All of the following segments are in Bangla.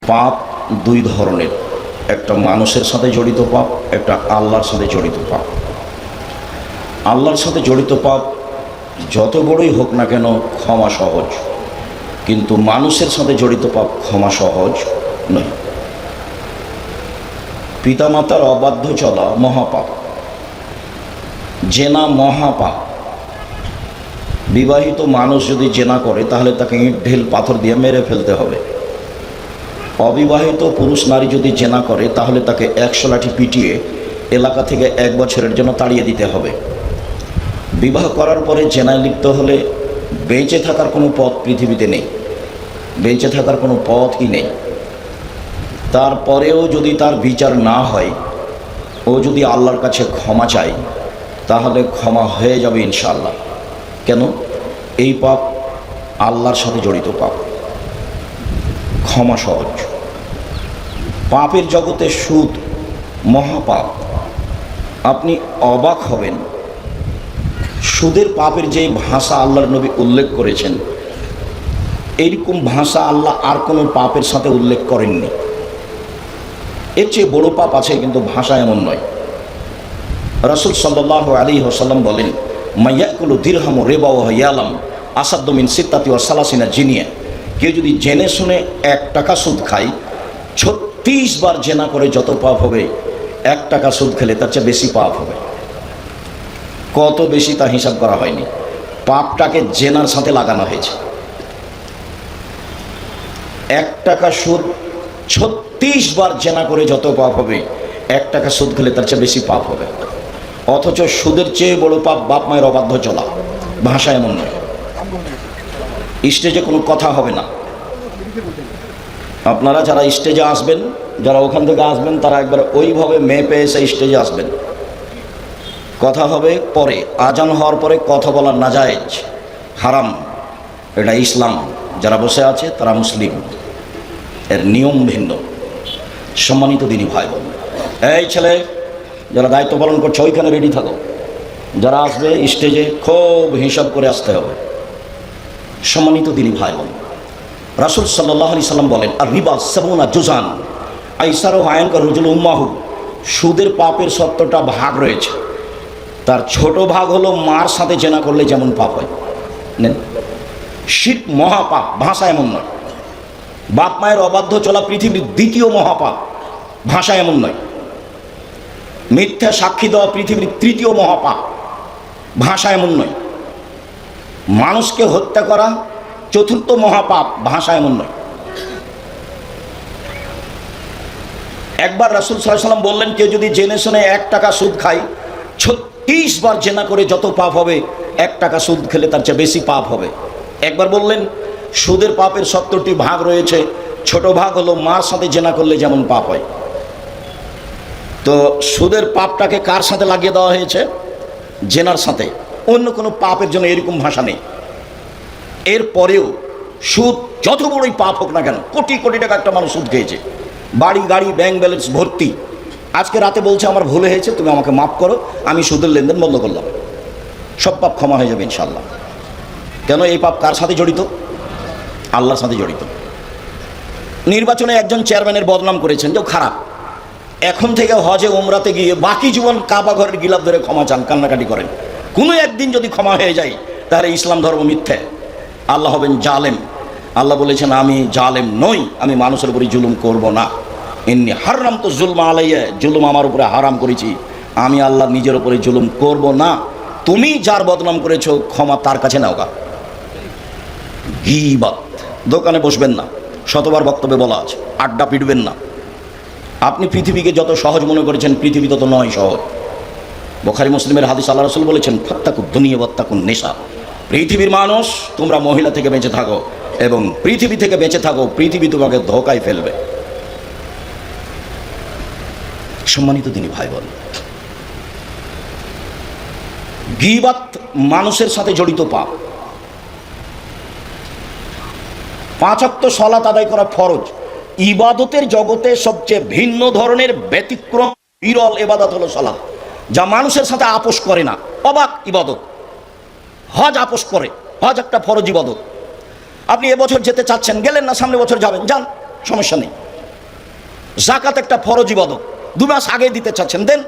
পাপ দুই ধরনের, একটা মানুষের সাথে জড়িত পাপ, একটা আল্লাহর সাথে জড়িত পাপ। আল্লাহর সাথে জড়িত পাপ যত বড়ই হোক না কেন ক্ষমা সহজ, কিন্তু মানুষের সাথে জড়িত পাপ ক্ষমা সহজ নয়। পিতামাতার অবাধ্য চলা মহাপাপ, জেনা মহাপাপ। বিবাহিত মানুষ যদি জেনা করে তাহলে তাকে ইট ঢিল পাথর দিয়ে মেরে ফেলতে হবে। অবিবাহিত পুরুষ নারী যদি জেনা করে তাহলে তাকে 100 লাঠি পিটিয়ে এলাকা থেকে 1 বছরের জন্য তাড়িয়ে দিতে হবে। বিবাহ করার পরে জেনায় লিপ্ত হলে বেঁচে থাকার কোনো পথ পৃথিবীতে নেই, বেঁচে থাকার কোনো পথই নেই। তারপরেও যদি তার বিচার না হয়, ও যদি আল্লাহর কাছে ক্ষমা চায় তাহলে ক্ষমা হয়ে যাবে ইনশাআল্লাহ। কেন? এই পাপ আল্লাহর সাথে জড়িত পাপ, ক্ষমা সহজ। পাপের জগতে সুদ মহাপাপ। আপনি অবাক হবেন, সুদের পাপের যে ভাষা আল্লাহর নবী উল্লেখ করেছেন, এইরকম ভাষা আল্লাহ আর কোনো পাপের সাথে উল্লেখ করেননি। এর চেয়ে বড় পাপ আছে, কিন্তু ভাষা এমন নয়। রাসূল সাল্লাল্লাহু আলাইহি ওয়াসাল্লাম বলেন, মাইয়াকুলু দিরহাম রিবা ওয়া ইয়ালাম আসাদ্দু মিন সিত্তাতি ওয়া সালাসিনা জিনিয়া। কেউ যদি জেনে শুনে 1 টাকা সুদ খায়, 36 বার জেনা করে যত পাপ হবে, 1 টাকা সুদ খেলে তার চেয়ে বেশি পাপ হবে। কত বেশি তা হিসাব করা হয়নি। পাপটাকে জেনার সাথে লাগানো হয়েছে। 1 টাকা সুদ 36 বার জেনা করে যত পাপ হবে, 1 টাকা সুদ খেলে তার চেয়ে বেশি পাপ হবে। অথচ সুদের চেয়ে বড় পাপ বাপ মায়ের অবাধ্য চলা। ভাষা এমন নয়। স্টেজে কোনো কথা হবে না। আপনারা যারা স্টেজে আসবেন, যারা ওখান থেকে আসবেন, তারা একবার ওইভাবে মেপে এসে স্টেজে আসবেন। কথা হবে পরে, আজান হওয়ার পরে কথা বলা নাজায়েজ, হারাম। এটা ইসলাম। যারা বসে আছে তারা মুসলিম, এর নিয়ম ভিন্ন। সম্মানিত দিনী ভাই বোন, এই ছেলে যারা দায়িত্ব পালন করছে ওইখানে রেডি থাকো। যারা আসবে স্টেজে খুব হিসাব করে আসতে হবে। সম্মানিত দিনী ভাই বোন, রাসূল সাল্লাল্লাহু আলাইহি সাল্লাম বলেন, আর রিবা সাবুনা জুজান আইসারু আয়ানকা রুজুল উম্মাহু। সুদের পাপের 70টা ভাগ রয়েছে। তার ছোট ভাগ হলো মার সাথে জেনা করলে যেমন পাপ হয়। নেন, শিরক মহাপাপ, ভাষা এমন নয়। বাপ মায়ের অবাধ্য চলা পৃথিবীর 2য় মহাপাপ, ভাষা এমন নয়। মিথ্যা সাক্ষী দেওয়া পৃথিবীর 3য় মহাপাপ, ভাষা এমন নয়। মানুষকে হত্যা করা 4র্থ মহাপাপ, ভাষা এমন নয়। একবার রাসূল সাল্লাল্লাহু আলাইহি ওয়াসাল্লাম বললেন, কেউ যদি জেনে শুনে 1 টাকা সুদ খায়, 36 বার জেনা করে যত পাপ হবে, 1 টাকা সুদ খেলে তার চেয়ে বেশি পাপ হবে। একবার বললেন, সুদের পাপের 70টি ভাগ রয়েছে। ছোট ভাগ হলো মার সাথে জেনা করলে যেমন পাপ হয়। তো সুদের পাপটাকে কার সাথে লাগিয়ে দেওয়া হয়েছে? জেনার সাথে। অন্য কোনো পাপের জন্য এরকম ভাষা নেই। এরপরেও সুদ যত বড়ই পাপ হোক না কেন, কোটি কোটি টাকা একটা মানুষ সুদ খেয়েছে, বাড়ি গাড়ি ব্যাংক ব্যালেন্স ভর্তি, আজকে রাতে বলছে আমার ভুল হয়েছে, তুমি আমাকে মাফ করো, আমি সুদের লেনদেন বন্ধ করলাম, সব পাপ ক্ষমা হয়ে যাবে ইনশাল্লাহ। কেন? এই পাপ কার সাথে জড়িত? আল্লাহর সাথে জড়িত। নির্বাচনে একজন চেয়ারম্যানের বদনাম করেছেন, যে খারাপ। এখন থেকে হজে ওমরাতে গিয়ে বাকি জীবন কাবা ঘরের গিলাফ ধরে ক্ষমা চান, কান্নাকাটি করেন। কোনো একদিন যদি ক্ষমা হয়ে যায় তাহলে ইসলাম ধর্ম মিথ্যে, আল্লাহ হবেন জালেম। আল্লাহ বলেছেন, আমি জালেম নই, আমি মানুষের উপরে জুলুম করব না। ইন্নী হারামতু যুলমা আলাইয়া, জুলুম আমার উপরে হারাম করেছি, আমি আল্লাহ নিজের উপরে জুলুম করব না। তুমি যার বদনাম করেছো ক্ষমা তার কাছে নাও গা। গীবত, দোকানে বসবেন না, শতবার বক্তব্যে বলা আছে। আড্ডা পিটবেন না। আপনি পৃথিবীকে যত সহজ মনে করেছেন, পৃথিবী তত নয় সহজ। বুখারী মুসলিমের হাদিস, আল্লাহ রাসূল বলেছেন, ফাত্তাকুদ দুনিয়া ওয়াত্তাকুন নিসা। পৃথিবীর মানুষ, তোমরা মহিলা থেকে বেঁচে থাকো এবং পৃথিবী থেকে বেঁচে থাকো, পৃথিবী তোমাকে ধোঁকায় ফেলবে। সম্মানিত দিনী ভাই বোন, গীবত মানুষের সাথে জড়িত পাপ। 5 ওয়াক্ত সালাত আদায় করা ফরজ। ইবাদতের জগতে সবচেয়ে ভিন্ন ধরনের ব্যতিক্রম বিরল ইবাদত হলো সালাত, যা মানুষের সাথে আপোষ করে না। অবাক ইবাদত। হজ আপোষ করে, হজ একটা ফরজ ইবাদত। আপনি এবছর যেতে চাচ্ছেন, গেলেন না, সামনে বছর যাবেন, যান, সমস্যা নেই। জাকাত একটা ফরজ ইবাদত, 2 মাস আগে দিতে চাচ্ছেন দেন,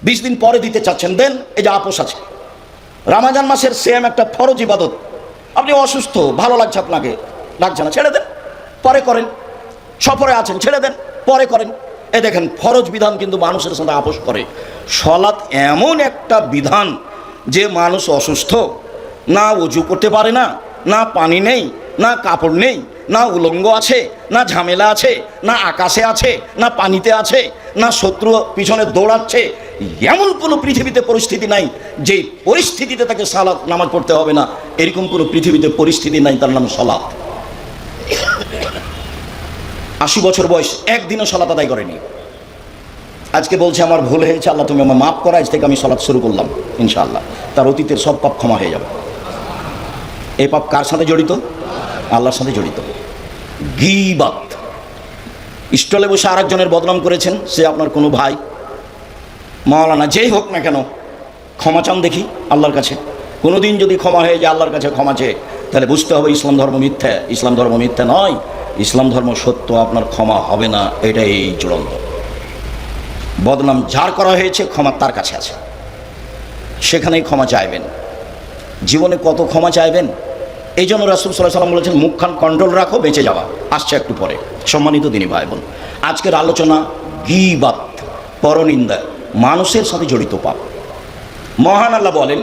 20 দিন পরে দিতে চাচ্ছেন দেন, এই যে আপোষ আছে। রমজান মাসের সিয়াম একটা ফরজ ইবাদত, আপনি অসুস্থ, ভালো লাগছে আপনাকে, লাগছে না, ছেড়ে দেন, পরে করেন। সফরে আছেন, ছেড়ে দেন, পরে করেন। এ দেখেন ফরজ বিধান কিন্তু মানুষের সাথে আপোষ করে। সালাত এমন একটা বিধান যে মানুষ অসুস্থ, না ওযু করতে পারে না, না পানি নেই, না কাপড় নেই, না উলঙ্গ আছে, না ঝামেলা আছে, না আকাশে আছে, না পানিতে আছে, না শত্রু পিছনে দৌড়াচ্ছে, এমন কোনো পৃথিবীতে পরিস্থিতি নাই যে পরিস্থিতিতে তাকে সালাত নামাজ পড়তে হবে না। এরকম কোনো পৃথিবীতে পরিস্থিতি নাই, তার নাম সালাত। 80 বছর বয়স, একদিনও সালাত আদায় করেনি। আজকে বলছে আমার ভুল হয়েছে, আল্লাহ তুমি আমার মাফ করো, আজ থেকে আমি সালাত শুরু করলাম, ইনশাআল্লাহ তার অতীতের সব পাপ ক্ষমা হয়ে যাবে। এই পাপ কার সাথে জড়িত? আল্লাহর সাথে জড়িত। গীবাত, স্টলে বসে আরেকজনের বদনাম করেছেন, সে আপনার কোনো ভাই, মাওলানা, যেই হোক না কেন, ক্ষমা চান দেখি আল্লাহর কাছে। কোনোদিন যদি ক্ষমা হয়ে যায় আল্লাহর কাছে ক্ষমা চেয়ে, তাহলে বুঝতে হবে ইসলাম ধর্ম মিথ্যা। ইসলাম ধর্ম মিথ্যা নয়, ইসলাম ধর্ম সত্য, আপনার ক্ষমা হবে না, এটাই চূড়ান্ত। বদনাম যার করা হয়েছে ক্ষমা তার কাছে আছে, সেখানেই ক্ষমা চাইবেন। জীবনে কত ক্ষমা চাইবেন? এই জন্য রাসূল সাল্লাল্লাহু আলাইহি ওয়াসাল্লাম বলেছেন মুখখান কন্ট্রোল রাখো, বেঁচে যাওয়া। আসছে একটু পরে। সম্মানিত দিনী ভাই বোন, আজকের আলোচনা গীবাত, পরনিন্দা, মানুষের সাথে জড়িত পাপ। মহান আল্লাহ বলেন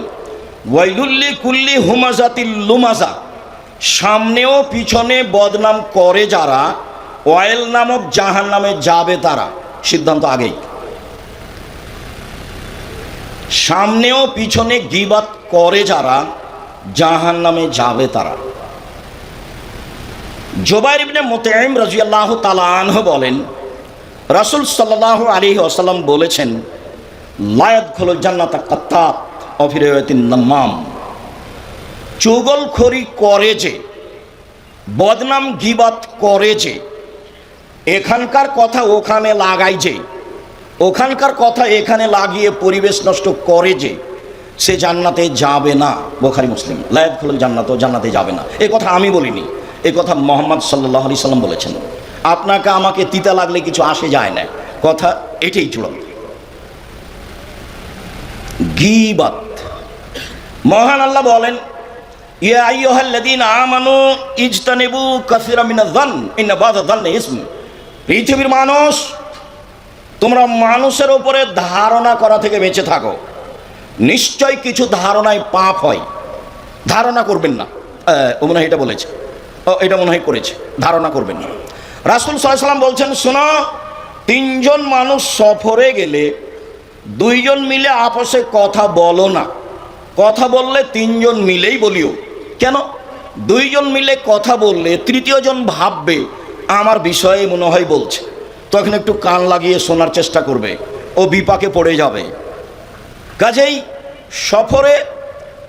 ওয়াইলুল্লি কুল্লি হুমাজাতিল লুমাজা, সামনেও পিছনে বদনাম করে যারা, ওয়াইল নামক জাহান্নামে যাবে তারা। সিদ্ধান্ত আগেই, সামনেও পিছনে গীবাত করে যারা, জাহান্নামে যাবে তারা। জুবাইর ইবনে মুতঈম রাদিয়াল্লাহু তাআলা আনহু বলেন রাসূল সাল্লাল্লাহু আলাইহি ওয়াসাল্লাম বলেছেন লা ইয়াদখুলুল জান্নাতা কাত্তাত ওয়া ফি রিওয়ায়াতিন নাম্মাম, চুগলখড়ি করে যে, বদনাম গীবাত করে যে, এখানকার কথা ওখানে লাগাই যে, ওখানকার কথা এখানে লাগিয়ে পরিবেশ নষ্ট করে যে, সে জান্নাতে যাবে না। বুখারী মুসলিম। লা ইয়াদখুলুল জান্নাত, জান্নাতে যাবে না। এই কথা আমি বলিনি, এই কথা মুহাম্মদ সাল্লাল্লাহু আলাইহি সাল্লাম বলেছেন। আপনাকে আমাকে তিতা লাগলে কিছু আসে যায় না, কথা এটাই চূড়ান্ত। গীবাত, মহান আল্লাহ বলেন ইয়া আইয়ুহাল্লাযীনা আমানু ইজতানিবু কাসীরাম মিনায-যান ইন্না বা'যা-যান্নি ইসম। পৃথিবীর মানুষ, তোমরা মানুষের উপরে ধারণা করা থেকে বেঁচে থাকো, নিশ্চয় কিছু ধারণায় পাপ হয়, ধারণা করবেন না। ও মনে হয় এটা বলেছে, ও এটা মনে হয় করেছে, ধারণা করবেন না। রাসূল সাল্লাল্লাহু আলাইহি ওয়াসাল্লাম বলছেন শোনো, 3 জন মানুষ সফরে গেলে 2 জন মিলে আপসে কথা বলো না, কথা বললে 3 জন মিলেই বলিও। কেন? 2 জন মিলে কথা বললে 3য় জন ভাববে আমার বিষয়ে মনে হয় বলছে, তখন একটু কান লাগিয়ে শোনার চেষ্টা করবে, ও বিপাকে পড়ে যাবে। কাজেই সফরে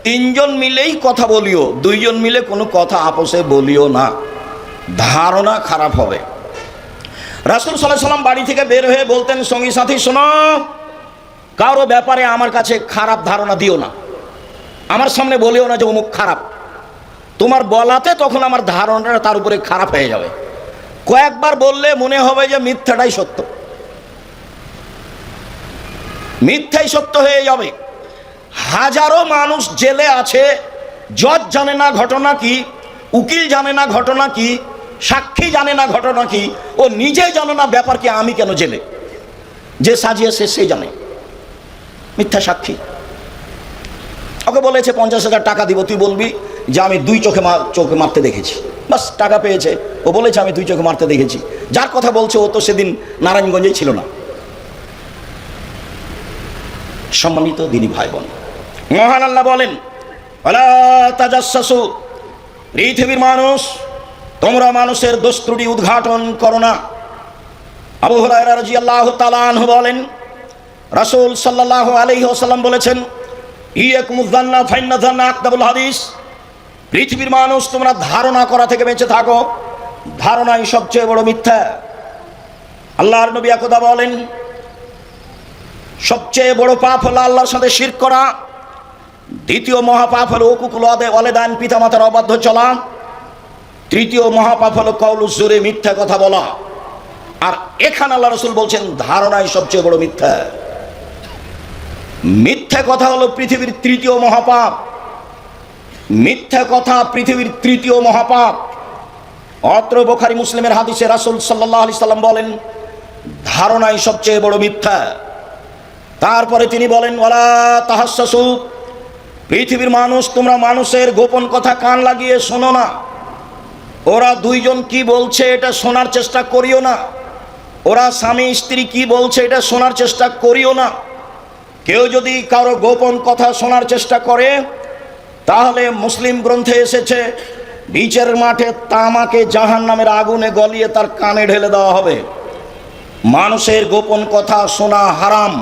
3 জন মিলেই কথা বলিও, 2 জন মিলে কোনো কথা আপসে বলিও না, ধারণা খারাপ হবে। রাসূল সাল্লাল্লাহু আলাইহি ওয়াসাল্লাম বাড়ি থেকে বের হয়ে বলতেন সঙ্গী সাথী শোনো, কারো ব্যাপারে আমার কাছে খারাপ ধারণা দিও না, আমার সামনে বলিও না যে অমুক খারাপ। তোমার বলাতে তখন আমার ধারণাটা তার উপরে খারাপ হয়ে যাবে। কয়েকবার বললে মনে হবে যে মিথ্যাটাই সত্য, মিথ্যাই সত্য হয়ে যাবে। হাজারো মানুষ জেলে আছে, জজ জানে না ঘটনা কি, উকিল জানে না ঘটনা কি, সাক্ষী জানে না ঘটনা কি, ও নিজে জানে না ব্যাপার কি, আমি কেন জেলে। যে সাজিয়েছে সে জানে, মিথ্যা সাক্ষী। ওকে বলেছে 50,000 টাকা দিব, তুই বলবি যে আমি 2 চোখে মারতে দেখেছি, বাস টাকা পেয়েছে। ও বলেছে আমি 2 চোখে মারতে দেখেছি। যার কথা বলছে ও তো সেদিন নারায়ণগঞ্জেই ছিল না। সম্মানিত দিনী ভাই বোন, মহান আল্লাহ বলেন ওয়ালা তাজাসসু, পৃথিবীর মানুষ তোমরা মানুষের দোষ ত্রুটি উদ্ঘাটন করো না। আবু হুরায়রা রাদিয়াল্লাহু তাআলা আনহু বলেন রাসূল সাল্লাল্লাহু আলাইহি ওয়াসাল্লাম বলেছেন ইয়াকুমুয যান্না ফাইন্না যান্না আকদাবুল হাদিস। পৃথিবীর মানুষ তোমরা ধারণা করা থেকে বেঁচে থাকো, ধারণাই সবচেয়ে বড় মিথ্যা। আল্লাহর নবী একদা বলেন সবচেয়ে বড় পাপ হলো আল্লাহর সাথে শিরক করা, দ্বিতীয় মহাপাপ হলো উকুকুল ওয়ালিদাইন, পিতামাতার অবাধ্য চলা, তৃতীয় মহাপাপ হলো কওলুজ জুরি, মিথ্যা কথা বলা। আর এখানে আল্লাহ রাসূল বলছেন ধারণাই সবচেয়ে বড় মিথ্যা। মিথ্যা কথা হলো পৃথিবীর তৃতীয় মহাপাপ। মিথ্যা কথা পৃথিবীর তৃতীয় মহাপাপ। অত্র বুখারী মুসলিমের হাদিসে রাসূল সাল্লাল্লাহু আলাইহি সাল্লাম বলেন ধারণাই সবচেয়ে বড় মিথ্যা। তারপরে তিনি বলেন ওয়ালা তাহাসসু, পৃথিবীর মানুষ তোমরা মানুষের গোপন কথা কান লাগিয়ে শোনো না। ওরা দুইজন কি বলছে এটা শোনার চেষ্টা করিও না। ওরা স্বামী স্ত্রী কি বলছে এটা শোনার চেষ্টা করিও না। কেউ যদি কারো গোপন কথা শোনার চেষ্টা করে তাহলে মুসলিম গ্রন্থে এসেছে বিচারের মাঠে তামাকে জাহান্নামের আগুনে গলিয়ে তার কানে ঢেলে দেওয়া হবে। মানুষের গোপন কথা শোনা হারাম।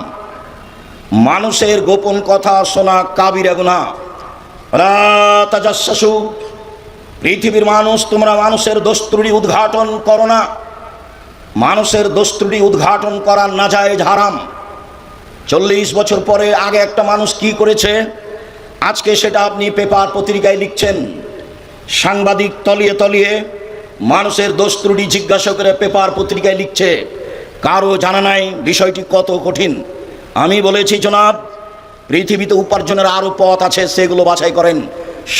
মানুষের গোপন কথা শোনা কাবিরা গুনাহ। লা তাজাসসু, পৃথিবীর মানুষ তোমরা মানুষের দোষ ত্রুটি উদ্ঘাটন করো না। মানুষের দোষ ত্রুটি উদ্ঘাটন করা নাজায়েজ, হারাম। 40 বছর পরে আগে একটা মানুষ কি করেছে আজকে সেটা আপনি পেপার পত্রিকায় লিখছেন। সাংবাদিক তলিয়ে তলিয়ে মানুষের দোষ ত্রুটি জিজ্ঞাসা করে পেপার পত্রিকায় লিখছে, কারো জানা নাই বিষয়টি কত কঠিন। আমি বলেছি জনাব, পৃথিবীতে উপার্জনের আরও পথ আছে, সেগুলো বাছাই করেন,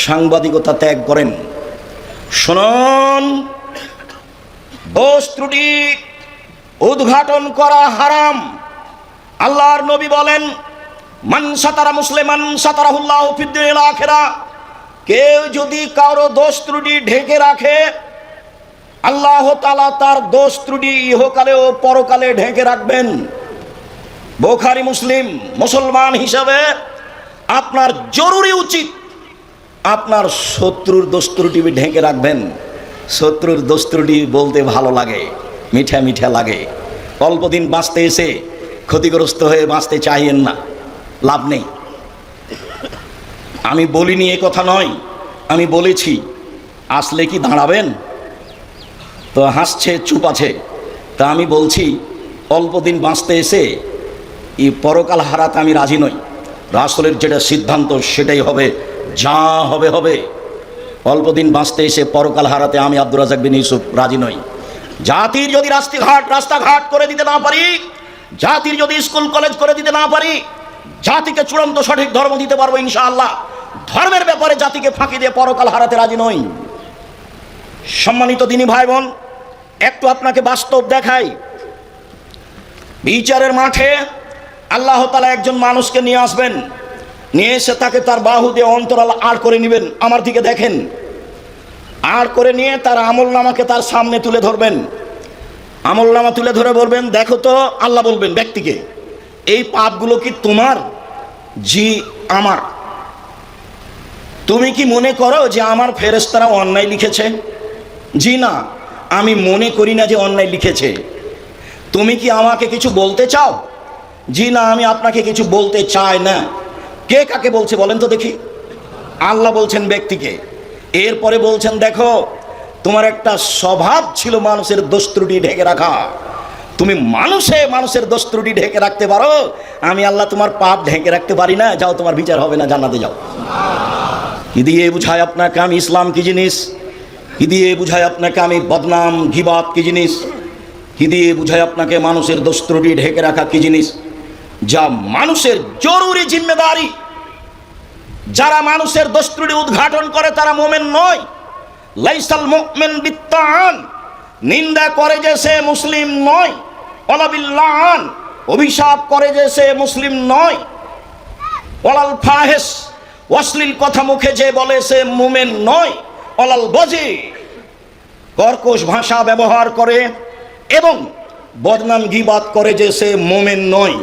সাংবাদিকতা ত্যাগ করেন। শুনুন, দোষ ত্রুটি উদ্ঘাটন করা হারাম। আল্লাহর নবী বলেন মান সাতারা মুসলিমান সাতারাহুল্লাহু ফিদ দুনিয়া ওয়াল আখিরাহ, কেউ যদি কারো দোষ ত্রুটি ঢেকে রাখে আল্লাহ তাআলা তার দোষ ত্রুটি ইহকালে ও পরকালে ঢেকে রাখবেন। বুখারী মুসলিম। মুসলমান হিসাবে আপনার জরুরি উচিত আপনার শত্রুর দোষ ত্রুটি ঢেকে রাখবেন। শত্রুর দোষ ত্রুটি বলতে ভালো লাগে, মিঠা মিঠা লাগে। অল্প দিন বাঁচতে এসে ক্ষতিগ্রস্ত হয়ে বাঁচতে চাইয়েন না, লাভ নেই। আমি বলিনি এ কথা নয়, আমি বলেছি। আসলে কি দাঁড়াবেন? তো হাসছে, চুপ আছে। তা আমি বলছি অল্প দিন বাঁচতে এসে এই পরকাল হারাতে আমি রাজি নই। রাসূলের যেটা সিদ্ধান্ত সেটাই হবে, যা হবে হবে। অল্প দিন বাঁচতে এসে পরকাল হারাতে আমি আব্দুর রাজ্জাক বিন ইউসুফ রাজি নই। জাতির যদি রাস্তাঘাট করে দিতে না পারি, জাতির যদি স্কুল কলেজ করে দিতে না পারি, জাতিকে চূড়ান্ত সঠিক ধর্ম দিতে পারবো ইনশাআল্লাহ। ধর্মের ব্যাপারে জাতিকে ফাঁকি দিয়ে পরকাল হারাতে রাজি নই। সম্মানিত দিনী ভাই বোন, একটু আপনাকে বাস্তব দেখাই। বিচারের মাঠে আল্লাহ তাআলা একজন মানুষকে নিয়ে আসবেন, নিয়ে এসে তাকে তার বাহু দিয়ে অন্তরাল আড় করে নেবেন। আমার দিকে দেখেন। আড় করে নিয়ে তার আমলনামাকে তার সামনে তুলে ধরবেন। আমলনামা তুলে ধরে বলবেন, দেখো তো, আল্লাহ বলবেন ব্যক্তিকে, এই পাপগুলো কি তোমার? জি আমার। তুমি কি মনে করো যে আমার ফেরেশতারা অন্যায় লিখেছে? জি না, আমি মনে করি না যে অন্যায় লিখেছে। তুমি কি আমাকে কিছু বলতে চাও? জি না, আমি আপনাকে কিছু বলতে চাই না। কে কাকে বলছে বলেন তো দেখি? আল্লাহ বলছেন ব্যক্তিকে। এরপরে বলছেন, দেখো, তোমার একটা স্বভাব ছিল মানুষের দোষ ত্রুটি ঢেকে রাখা। তুমি মানুষের দোষ ত্রুটি ঢেকে রাখতে পারো, আমি আল্লাহ তোমার পাপ ঢেকে রাখতে পারি না। যাও, তোমার বিচার হবে না, জান্নাতে যাও। কি দিয়ে বুঝায় আপনাকে আমি ইসলাম কি জিনিস? কি দিয়ে বুঝায় আপনাকে আমি বদনাম গীবাত কি জিনিস? কি দিয়ে বুঝায় আপনাকে মানুষের দোষ ত্রুটি ঢেকে রাখা কি জিনিস? যা মানুষের জরুরি জিম্মেদারি। যারা মানুষের দোষ ত্রুটি উদ্ঘাটন করে তারা মুমিন নয়। লাইসাল মুমিন বিত্তান, নিন্দা করে যে সে মুসলিম নয়। ওয়ালা বিল্লান, অভিশাপ করে যে সে মুসলিম নয়। ওয়ালাল ফাহিশ, অশ্লীল কথা মুখে যে বলে সে মুমিন নয়। ওয়ালাল বজি, কর্কশ ভাষা ব্যবহার করে এবং বদনাম গীবাত করে যে সে মুমিন নয়।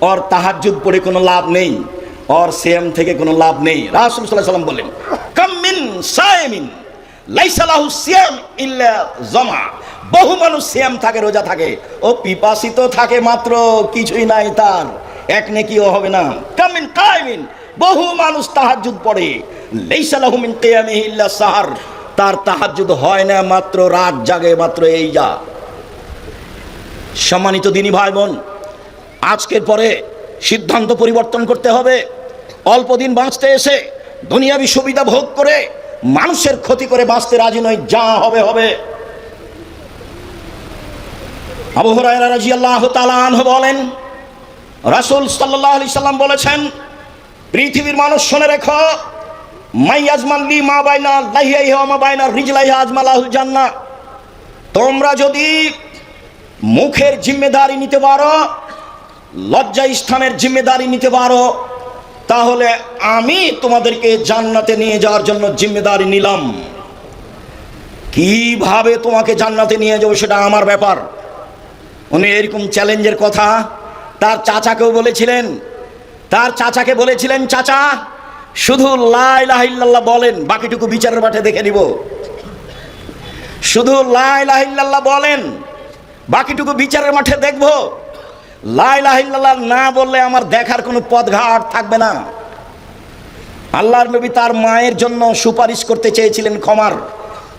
ওর তাহাজ্জুদ পড়ে কোনো লাভ নেই, ওর সিয়াম থেকে কোনো লাভ নেই। রাসূল সাল্লাল্লাহু আলাইহি ওয়াসাল্লাম বলেন, কাম মিন সাইমিন লাইসা লাহু সিয়াম ইল্লা জামা। বহু মানুষ সিয়াম থাকে, রোজা থাকে, ও পিপাসিত থাকে মাত্র, কিছুই নাই তার, এক নেকিও হবে না। কাম মিন কাইমিন, বহু মানুষ তাহাজ্জুদ পড়ে, লাইসা লাহু মিন কিয়ামিহি ইল্লা সাহর, তার তাহাজ্জুদ হয় না, মাত্র রাত জাগে, মাত্র এই যা। সম্মানিত দিনী ভাই বোন, আজকের পরে সিদ্ধান্ত পরিবর্তন করতে হবে। অল্প দিন বাঁচতে এসে দুনিয়াবি সুবিধা ভোগ করে মানুষের ক্ষতি করে বাঁচতে রাজি নয়, যা হবে হবে। আবু হুরায়রা রাদিয়াল্লাহু তাআলা আনহু বলেন, রাসূল সাল্লাল্লাহু আলাইহি সাল্লাম বলেছেন, পৃথিবীর মানুষ শুনে রেখো, মাইয়াজমান লি মা বাইনা লাহিয়াহি ওয়া মা বাইনা রিজলাইহি আজমালাহুল জান্নাহ। তোমরা যদি মুখের জিম্মেদারি নিতে পারো, লজ্জা স্থানের জিম্মেদারি নিতে পারো, তাহলে আমি তোমাদেরকে জান্নাতে নিয়ে যাওয়ার জন্য জিম্মেদারি নিলাম। কিভাবে তোমাকে জান্নাতে নিয়ে যাবো সেটা আমার ব্যাপার। উনি এরকম চ্যালেঞ্জের কথা তার চাচাকেও বলেছিলেন। তার চাচাকে বলেছিলেন, চাচা শুধু লা ইলাহা ইল্লাল্লাহ বলেন, বাকিটুকু বিচারের মাঠে দেখে নিব। শুধু লা ইলাহা ইল্লাল্লাহ বলেন, বাকিটুকু বিচারের মাঠে দেখব। লা ইলাহা ইল্লাল্লাহ না বললে আমার দেখার কোনো পথঘাট থাকবে না। আল্লাহর নবী তার মায়ের জন্য সুপারিশ করতে চেয়েছিলেন, ক্ষমার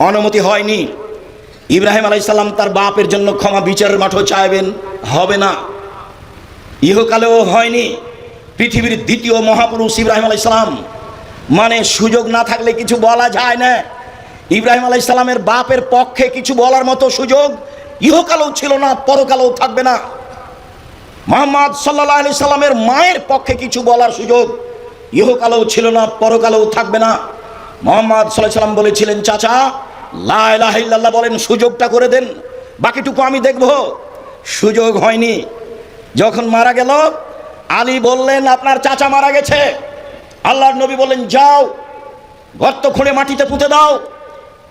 অনুমতি হয়নি। ইব্রাহিম আলাইহিস সালাম তার বাপের জন্য ক্ষমা বিচারের মাঠেও চাইবেন, হবে না, ইহকালেও হয়নি। পৃথিবীর দ্বিতীয় মহাপুরুষ ইব্রাহিম আলাইহিস সালাম, মানে সুযোগ না থাকলে কিছু বলা যায় না। ইব্রাহিম আলাইহিস সালামের বাপের পক্ষে কিছু বলার মতো সুযোগ ইহকালেও ছিল না, পরকালেও থাকবে না। মুহাম্মদ সাল্লাল্লাহু আলাইহি সাল্লামের মায়ের পক্ষে কিছু বলার সুযোগ ইহকালেও ছিল না, পরকালেও থাকবে না। মুহাম্মদ সাল্লাল্লাহু আলাইহি সাল্লাম বলেছিলেন, চাচা লা ইলাহা ইল্লাল্লাহ বলেন, সুযোগটা করে দেন, বাকিটুকু আমি দেখব। সুযোগ হয়নি। যখন মারা গেল, আলী বললেন, আপনার চাচা মারা গেছে। আল্লাহর নবী বললেন, যাও গর্ত খুঁড়ে মাটিতে পুঁতে দাও,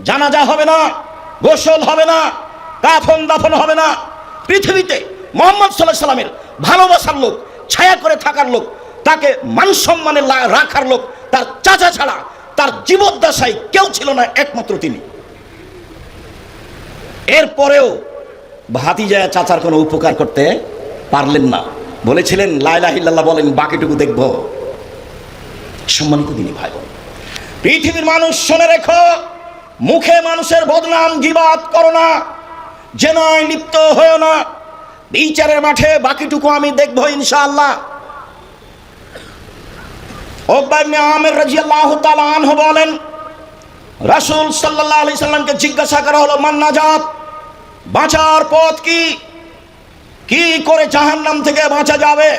জানাজা হবে না, গোসল হবে না, কাফন দাফন হবে না। পৃথিবীতে মুহাম্মদ সাল্লাল্লাহু আলাইহি সাল্লামের ভালোবাসার লোক, ছায়া করে থাকার লোক, তাকে মান সম্মানে রাখার লোক তার চাচা ছাড়া তার জীবদ্দশায় কেউ ছিল না, একমাত্র তিনি। এরপরেও ভাতিজা চাচার কোনো উপকার করতে পারলেন না, বলেছিলেন লা ইলাহা ইল্লাল্লাহ বলেন, বাকিটুকু দেখব। সম্মানিত দিনী ভাই বোন, পৃথিবীর মানুষ শুনে রেখো, মুখে মানুষের বদনাম গীবাত করো না, জেনায় লিপ্ত হয়েও না। বিচারের মাঠে বাকিটুকু আমি দেখব ইনশাআল্লাহ। উকবা ইবনে আমির রাদিয়াল্লাহু তাআলা আনহু বলেন, রাসূল সাল্লাল্লাহু আলাইহি সাল্লামকে জিজ্ঞাসা করা হলো, মান নাজাত, বাঁচার পথ কি, কি করে জাহান্নাম থেকে বাঁচা যাবে?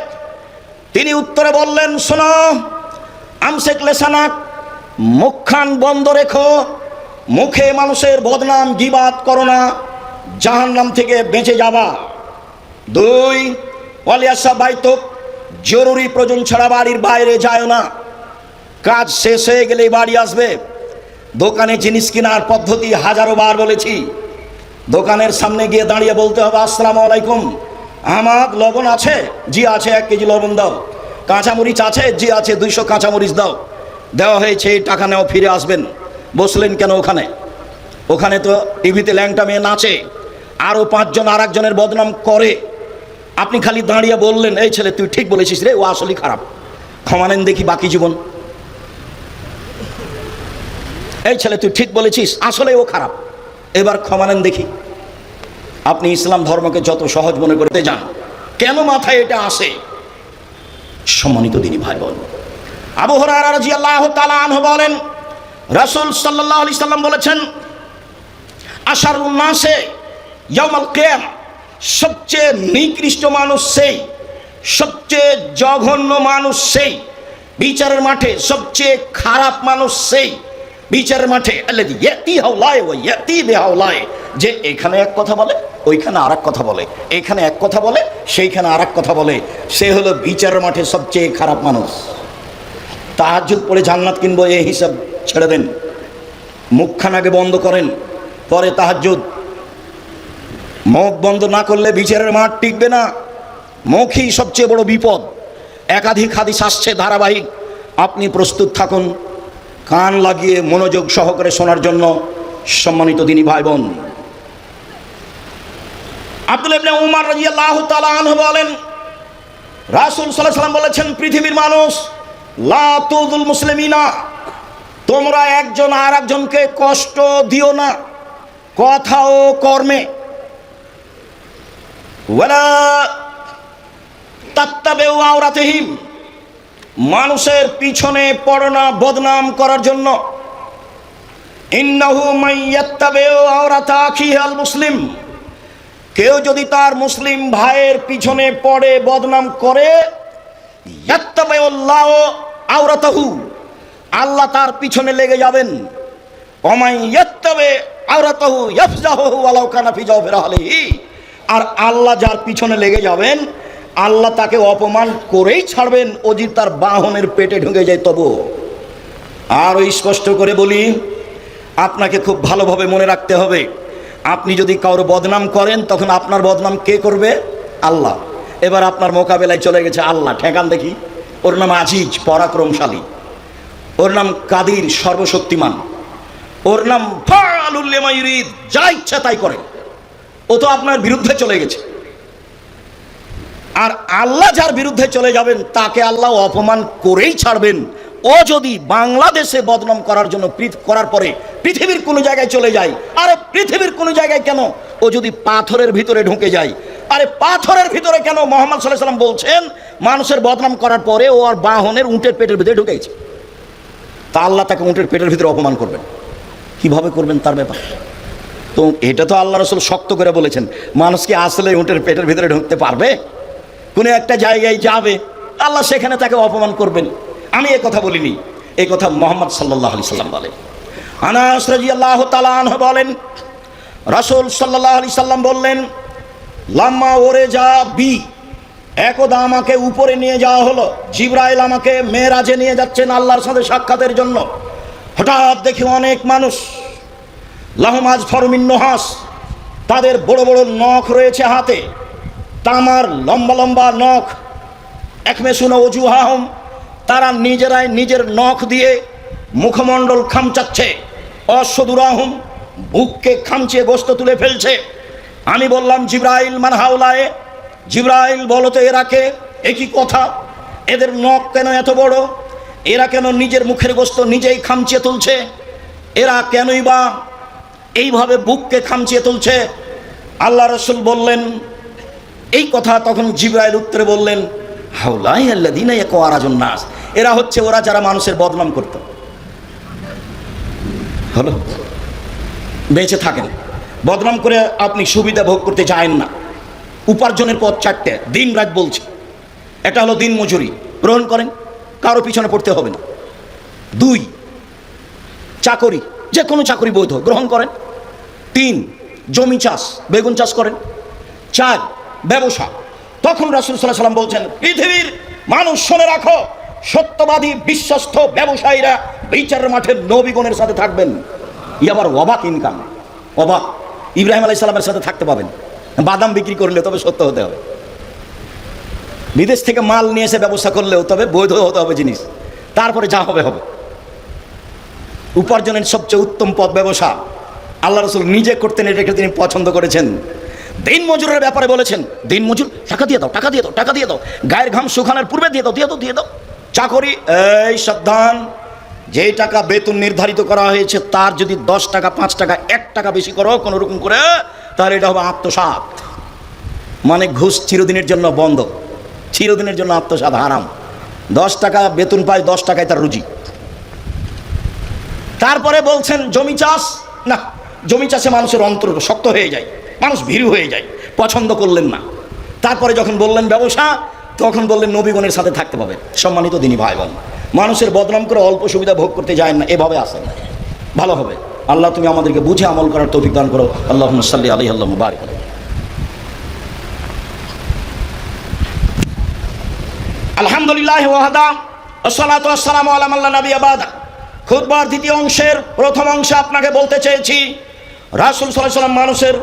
তিনি উত্তরে বললেন, শোনো, আমসিক লিসানাক, মুখখান বন্ধ রেখো, মুখে মানুষের বদনাম গীবাত করো না, জাহান্নাম থেকে বেঁচে যাবা। 2, ওয়ালিয়াসা বাইতুক, জরুরি প্রয়োজন ছাড়া বাড়ির বাইরে যায় না, কাজ শেষ হয়ে গেলেই বাড়ি আসবে। দোকানে জিনিস কেনার পদ্ধতি হাজারো বার বলেছি। দোকানের সামনে গিয়ে দাঁড়িয়ে বলতে হবে, আসসালামু আলাইকুম, আমার লবণ আছে? জি আছে, 1 কেজি লবণ দাও। কাঁচামরিচ আছে? জি আছে, 200 কাঁচামরিচ দাও। দেওয়া হয়েছে, এই টাকা নেও, ফিরে আসবেন। বসলেন কেন ওখানে? ওখানে তো টিভিতে ল্যাংটা মেয়ে নাচে, আরও 5 জন আর একজনের বদনাম করে। আপনি খালি দাঁড়িয়ে বললেন, এই ছেলে তুই ঠিক বলেছিস রে, ও আসলেই খারাপ, ক্ষমা নেন দেখি বাকি জীবন। এই ছেলে তুই ঠিক বলেছিস, আসলে ও খারাপ, এবার ক্ষমা নেন দেখি। আপনি ইসলাম ধর্মকে যত সহজ মনে করতে যান, কেন মাথায় এটা আসে? সম্মানিত দিনী ভাই বোন, আবু হুরায়রা রাদিয়াল্লাহু তাআলা আনহু বলেন, রাসূল সাল্লাল্লাহু আলাইহি সাল্লাম বলেছেন, আশারুন নাসে ইয়াউমাল কিয়ামা, সবচেয়ে নিকৃষ্ট মানুষ সেই, সবচেয়ে জঘন্য মানুষ সেই, বিচারের মাঠে সবচেয়ে খারাপ মানুষ সেই, বিচারের মাঠে আল্লাযী ইয়াতি হাওলায় ওয়া ইয়াতি বিহাওলায়, যে এখানে এক কথা বলে, ওইখানে আরেক কথা বলে, এখানে এক কথা বলে, সেইখানে আরেক কথা বলে, সে হলো বিচারের মাঠে সবচেয়ে খারাপ মানুষ। তাহাজ্জুদ পড়ে জান্নাত কিনবো, এই হিসাব ছেড়ে দেন, মুখখান আগে বন্ধ করেন, পরে তাহাজ্জুদ। মুখ বন্ধ না করলে বিচারের মাঠ টিকবে না। মুখই সবচেয়ে বড় বিপদ। একাধিক হাদিস আসছে ধারাবাহিক, আপনি প্রস্তুত থাকুন কান লাগিয়ে মনোযোগ সহকারে শোনার জন্য। সম্মানিত দিনী ভাই বোন, আব্দুল্লাহ ইবনে উমর রাদিয়াল্লাহু তাআলা আনহু বলেন, রাসূল সাল্লাল্লাহু আলাইহি ওয়াসাল্লাম বলেছেন, পৃথিবীর মানুষ, লা তুযুল মুসলিমিনা, তোমরা একজন আর একজনকে কষ্ট দিও না কথা ও কর্মে। ওয়ালা তাত্তাবিউ আওরাতিহিম, মানুষের পিছনে পড়ো না বদনাম করার জন্য। ইন্নাহু মান ইয়াত্তাবিউ আওরাতা আখিহিল মুসলিম, কেউ যদি তার মুসলিম ভাইয়ের পিছনে পড়ে বদনাম করে, ইয়াত্তাবিউল্লাহু আওরাতাহু, আল্লাহ তার পিছনে লেগে যাবেন। ওমাই ইয়াত্তাবি আওরাতাহু ইয়াফজাহু ওয়ালাউ কানা ফি জাওফি রাহলিহি, আর আল্লাহ যার পিছনে লেগে যাবেন আল্লাহ তাকে অপমান করেই ছাড়বেন, ও যদি তার বাহনের পেটে ঢুকে যায় তবু। আর ওই স্পষ্ট করে বলি, আপনাকে খুব ভালোভাবে মনে রাখতে হবে, আপনি যদি কারো বদনাম করেন তখন আপনার বদনাম কে করবে? আল্লাহ। এবার আপনার মোকাবেলায় চলে গেছে আল্লাহ। ঠেকান দেখি। ওর নাম আজিজ, পরাক্রমশালী। ওর নাম কাদির, সর্বশক্তিমান। ওর নাম ফাআলুল লিমা ইউরিদ, যা ইচ্ছা তাই করে। ও তো আপনার বিরুদ্ধে চলে গেছে। আর আল্লাহ যার বিরুদ্ধে চলে যাবেন তাকে আল্লাহ অপমান করেই ছাড়বেন। ও যদি বাংলাদেশে বদনাম করার জন্য করার পরে পৃথিবীর কোনো জায়গায় চলে যায়, আরে পৃথিবীর কোনো জায়গায় কেন, ও যদি পাথরের ভিতরে ঢুকে যায়, আরে পাথরের ভিতরে কেন, মুহাম্মদ সাল্লাল্লাহু আলাইহি ওয়াসাল্লাম বলছেন মানুষের বদনাম করার পরে ও আর বাহনের উটের পেটের ভিতরে ঢুকে গেছে, তা আল্লাহ তাকে উটের পেটের ভিতরে অপমান করবেন। কিভাবে করবেন তার ব্যাপার তো এটা তো আল্লাহ রাসূল শক্ত করে বলেছেন। মানুষ কি আসলে উটের পেটের ভিতরে ঢুকতে পারবে? কোনো একটা জায়গায় যাবে, আল্লাহ সেখানে তাকে অপমান করবেন। আমি এ কথা বলিনি, এই কথা মুহাম্মদ সাল্লাল্লাহু আলাইহি সাল্লাম বলেন। আনাস রাদিয়াল্লাহু তাআলা আনহু বলেন, রাসূল সাল্লাল্লাহু আলাইহি সাল্লাম বললেন, লাম্মা ওরে যা বি, একদা আমাকে উপরে নিয়ে যাওয়া হলো। জিবরাইল আমাকে মেরাজে নিয়ে যাচ্ছেন আল্লাহর সাথে সাক্ষাতের জন্য। হঠাৎ দেখি অনেক মানুষ, লাহুম আজফারু মিন নুহাস, তাদের বড় বড় নখ রয়েছে হাতে, তামার লম্বা লম্বা নখ। একমেসুনা ওজুহাহুম, তারা নিজেরাই নিজের নখ দিয়ে মুখমণ্ডল খামচাচ্ছে। অসদুরাহুম, বুককে খামচিয়ে গোশত তুলে ফেলছে। আমি বললাম, জিবরাইল মান হাউলায়ে, জিবরাইল বলো তো এরা কে? একই কথা, এদের নখ কেন এত বড়? এরা কেন নিজের মুখের গোশত নিজেই খামচিয়ে তুলছে? এরা কেনই বা এইভাবে বুককে খামচিয়ে তুলছে? আল্লাহ রাসূল বললেন এই কথা। তখন জিবরাইল উত্তরে বললেন, হাউলাই আল্লাযীনা ইয়াকুরাজুন নাস, এরা হচ্ছে ওরা যারা মানুষের বদনাম করত। হলো, বেঁচে থাকেন, বদনাম করে আপনি সুবিধা ভোগ করতে চান না। উপার্জনের পথ চারটে, দিন রাত বলছি। এটা হলো দিন মজুরি, গ্রহণ করেন, কারো পিছনে পড়তে হবে না। 2, চাকরি, যে কোনো চাকরি বৈধ, গ্রহণ করেন। 3, জমি চাষ, বেগুন চাষ করেন। 4, ব্যবসা। তখন রাসূল সাল্লাল্লাহু আলাইহি সাল্লাম বলছেন, পৃথিবীর মানুষ শুনে রাখো, সত্যবাদী বিশ্বস্ত ব্যবসায়ীরা বিচারের মাঠে নবীগণের সাথে থাকবেন। আবার অবাক ইনকাম, অবাক। ইব্রাহিম আলাইহিস সালামের সাথে থাকতে পাবেন। বাদাম বিক্রি করলে তবে সত্য হতে হবে। বিদেশ থেকে মাল নিয়ে এসে ব্যবসা করলেও তবে বৈধ হতে হবে জিনিস, তারপরে যা হবে হবে। উপার্জনের সবচেয়ে উত্তম পথ ব্যবসা। আল্লাহ রাসূল নিজে করতেন, এটাকে তিনি পছন্দ করেছেন। দিন মজুরের ব্যাপারে বলেছেন, দিন মজুর টাকা দিয়ে দাও, টাকা দিয়ে দাও, টাকা দিয়ে দাও, গায়ের ঘাম শুকানোর পূর্বে দিয়ে দাও, দিয়ে দাও, দিয়ে দাও। চাকরি, এই সাবধান, যেই টাকা বেতন নির্ধারিত করা হয়েছে তার যদি 10 টাকা, 5 টাকা, 1 টাকা বেশি করো কোনো রকম করে, তাহলে এটা হবে আত্মসাৎ। মানে ঘুষ চিরদিনের জন্য বন্ধ, চিরদিনের জন্য আত্মসাৎ হারাম। 10 টাকা বেতন পায়, 10 টাকায় তার রুজি। তারপরে বলছেন জমি চাষ, না, জমি চাষে মানুষের অন্তর শক্ত হয়ে যায়, মানুষ ভীরু হয়ে যায়, পছন্দ করলেন না। তারপরে যখন বললেন ব্যবসা, তখন বললেন নবীগণের সাথে থাকতে পাবে। সম্মানিত দিনী ভাই বোন, মানুষের বদনাম করে অল্প সুবিধা ভোগ করতে যায় না, এভাবে আসেন, ভালো হবে। আল্লাহ তুমি আমাদেরকে বুঝে আমল করার তৌফিক দান করো। আল্লাহুম্মা সাল্লি আলাইহি আল্লাহুম্মা বারিক আলাইহি। আলহামদুলিল্লাহ ওয়াহদা, আসসালাতু ওয়াসসালামু আলা মান লা নাবিয়্যা বা'দা। খুতবার দ্বিতীয় অংশের প্রথম অংশে আপনাকে বলতে চেয়েছি, রাসূল সাল্লাল্লাহু আলাইহি ওয়াসাল্লাম মানুষের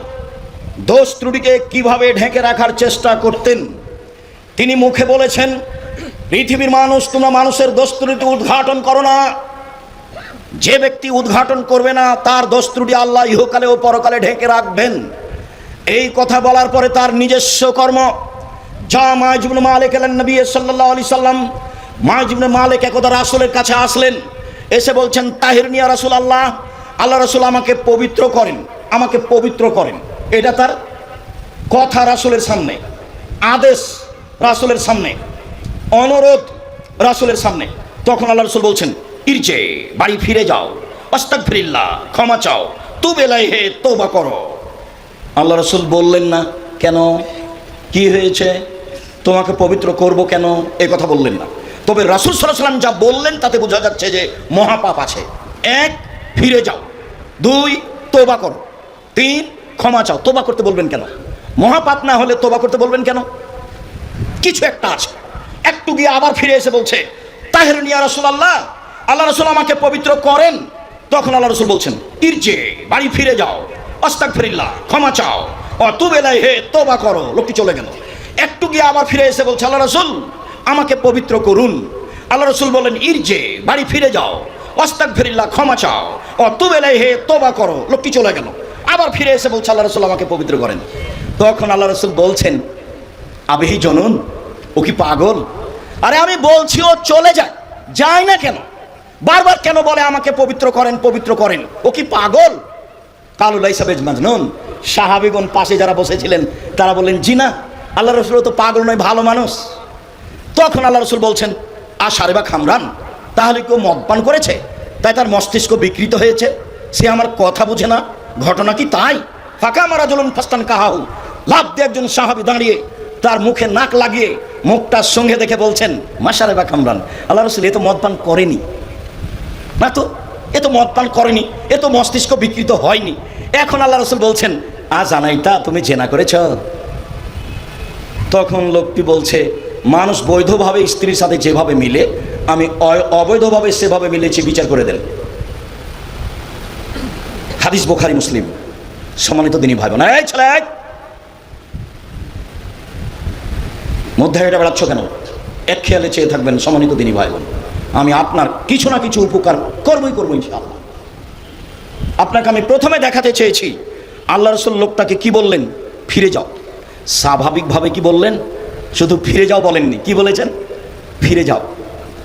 দোষ ত্রুটিকে কিভাবে ঢেকে রাখার চেষ্টা করতেন। তিনি মুখে বলেছেন, পৃথিবীর মানুষ, তোমরা মানুষের দোষ ত্রুটি উদ্ঘাটন করো না। যে ব্যক্তি উদ্ঘাটন করবে না তার দোষ ত্রুটি আল্লাহ ইহকালে ও পরকালে ঢেকে রাখবেন। এই কথা বলার পরে তার নিজস্ব কর্ম, যা মাইজ ইবনে মালিক এলেন নবী সাল্লাল্লাহু আলাইহি সাল্লাম। মাইজ ইবনে মালিক একদা রাসূলের কাছে আসলেন, এসে বলছেন, তাহিরনি ইয়া রাসূলুল্লাহ, আল্লাহ রাসূল আমাকে পবিত্র করেন, আমাকে পবিত্র করেন। এটা তার কথা রাসূলের সামনে, আদেশ রাসূলের সামনে, অনুরোধ রাসূলের সামনে। তখন আল্লাহ রাসূল বলছেন, ইরজে, বাড়ি ফিরে যাও, আস্তাগফিরিল্লাহ, ক্ষমা চাও, তুব ইলাইহি, তওবা করো। আল্লাহ রসুল বললেন না। কেন? কি হয়েছে? তোমাকে পবিত্র করব কেন? এই কথা বললেন না। তবে রাসূল সাল্লাল্লাহু আলাইহি ওয়াসাল্লাম যা বললেন তাতে বোঝা যাচ্ছে যে মহাপাপ আছে। 1, ফিরে যাও। 2, তওবা করো। 3, ক্ষমা চাও। তওবা করতে বলবেন কেন? মহাপাপ না হলে তওবা করতে বলবেন কেন? কিছু একটা আছে। একটু গিয়ে আবার ফিরে এসে বলছে, তাহিরুন ইয়া রাসূলুল্লাহ, আল্লাহ রাসূল আমাকে পবিত্র করেন। তখন আল্লাহ রাসূল বলছেন, ইরজে, বাড়ি ফিরে যাও, আস্তাগফিরুল্লাহ, ক্ষমা চাও, অতুব ইলাইহি, তওবা করো। লোকটি চলে গেল। একটু গিয়ে আবার ফিরে এসে বলছে, আল্লাহ রাসূল আমাকে পবিত্র করুন। আল্লাহ রাসূল বলেন, ইরজে, বাড়ি ফিরে যাও, আস্তাগফিরুল্লাহ, ক্ষমা চাও, অতুব ইলাইহি, তওবা করো। লোকটি চলে গেল। আবার ফিরে এসে বলছে, আল্লাহ রাসূল আমাকে পবিত্র করেন। তখন আল্লাহ রাসূল বলছেন, আবিহি জনুন, ও কি পাগল? আরে আমি বলছি ও চলে যায়, যায় না কেন? বারবার কেন বলে আমাকে পবিত্র করেন, পবিত্র করেন? ও কি পাগল? কালু লাইসা বিমাজনুন। সাহাবীগণ পাশে যারা বসেছিলেন তারা বললেন, জি না, আল্লাহ রাসূল তো পাগল নয়, ভালো মানুষ। তখন আল্লাহ রাসূল বলছেন, আশারে বা খামরান, তাহলে কেউ মদ পান করেছে তাই তার মস্তিষ্ক বিকৃত হয়েছে, সে আমার কথা বুঝে না? ঘটনা কি তাই? ফাঁকা মারা জলুন ফাস্তান কাহাহু, লাভ দিয়ে একজন সাহাবী দাঁড়িয়ে তার মুখে নাক লাগিয়ে মুখটার সঙ্গে দেখে বলছেন, মাশারে বা খামরান, আল্লাহ রাসূল এ তো মদ পান করেনি না, তো এ তো মদ পান করেনি, এ তো মস্তিষ্ক বিকৃত হয়নি। এখন আল্লাহ রাসূল বলছেন, জানাইতা তুমি জেনা করেছ? তখন লোকটি বলছে, মানুষ বৈধভাবে স্ত্রীর সাথে যেভাবে মিলে আমি অবৈধভাবে সেভাবে মিলেছি, বিচার করে দেন। হাদিস বুখারী মুসলিম। সম্মানিত দিনী ভাই বোন, এই ছেলে মধ্যে এটা বেড়াচ্ছ কেন? এক খেয়ালে চেয়ে থাকবেন। সম্মানিত দিনী ভাই বোন, আমি আপনার কিছু না কিছু উপকার করবই ইনশাআল্লাহ। আপনাকে আমি প্রথমে দেখাতে চেয়েছি আল্লাহ রাসূল লোকটাকে কি বললেন? ফিরে যাও। স্বাভাবিকভাবে কি বললেন? শুধু ফিরে যাও বলেননি, কি বলেছেন? ফিরে যাও,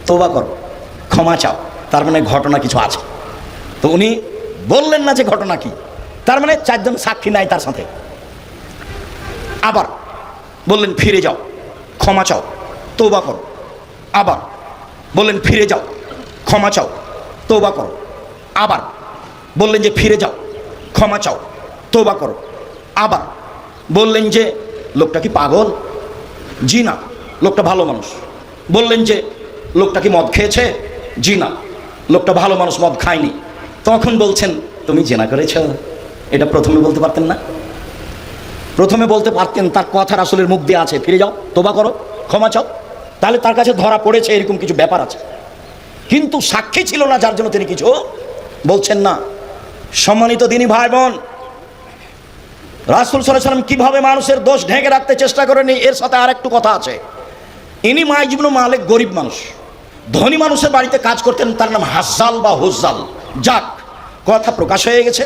তওবা করো, ক্ষমা চাও। তার মানে ঘটনা কিছু আছে। তো উনি বললেন না যে ঘটনা কি, তার মানে 4 জন সাক্ষী নাই তার সাথে। আবার বললেন ফিরে যাও, ক্ষমা চাও, তওবা করো। আবার বললেন ফিরে যাও, ক্ষমা চাও, তওবা করো। আবার বললেন যে ফিরে যাও, ক্ষমা চাও, তওবা করো। আবার বললেন যে লোকটা কি পাগল? জি না, লোকটা ভালো মানুষ। বললেন যে লোকটা কি মদ খেয়েছে? জি না, লোকটা ভালো মানুষ, মদ খায়নি। তখন বলছেন, তুমি জেনা করেছ? এটা প্রথমে বলতে পারতেন না? প্রথমে বলতে পারতেন, তার কথা রাসূলের মুখ দিয়ে আছে, ফিরে যাও, তওবা করো, ক্ষমা চাও। তাহলে তার কাছে ধরা পড়েছে, এরকম কিছু ব্যাপার আছে। কিন্তু সাক্ষী ছিল না, যার জন্য তিনি কিছু বলছেন না। সম্মানিত দিনী ভাই বোন, রাসূল সাল্লাল্লাহু আলাইহি ওয়াসাল্লাম কিভাবে মানুষের দোষ ঢেকে রাখতে চেষ্টা করেনি, এর সাথে আরেকটু কথা আছে। ইনি মাইজ ইবনে মালিক গরিব মানুষ, ধনী মানুষের বাড়িতে কাজ করতেন, তার নাম হাজ্জাল বা হুজ্জাল। যাক, কথা প্রকাশ হয়ে গেছে,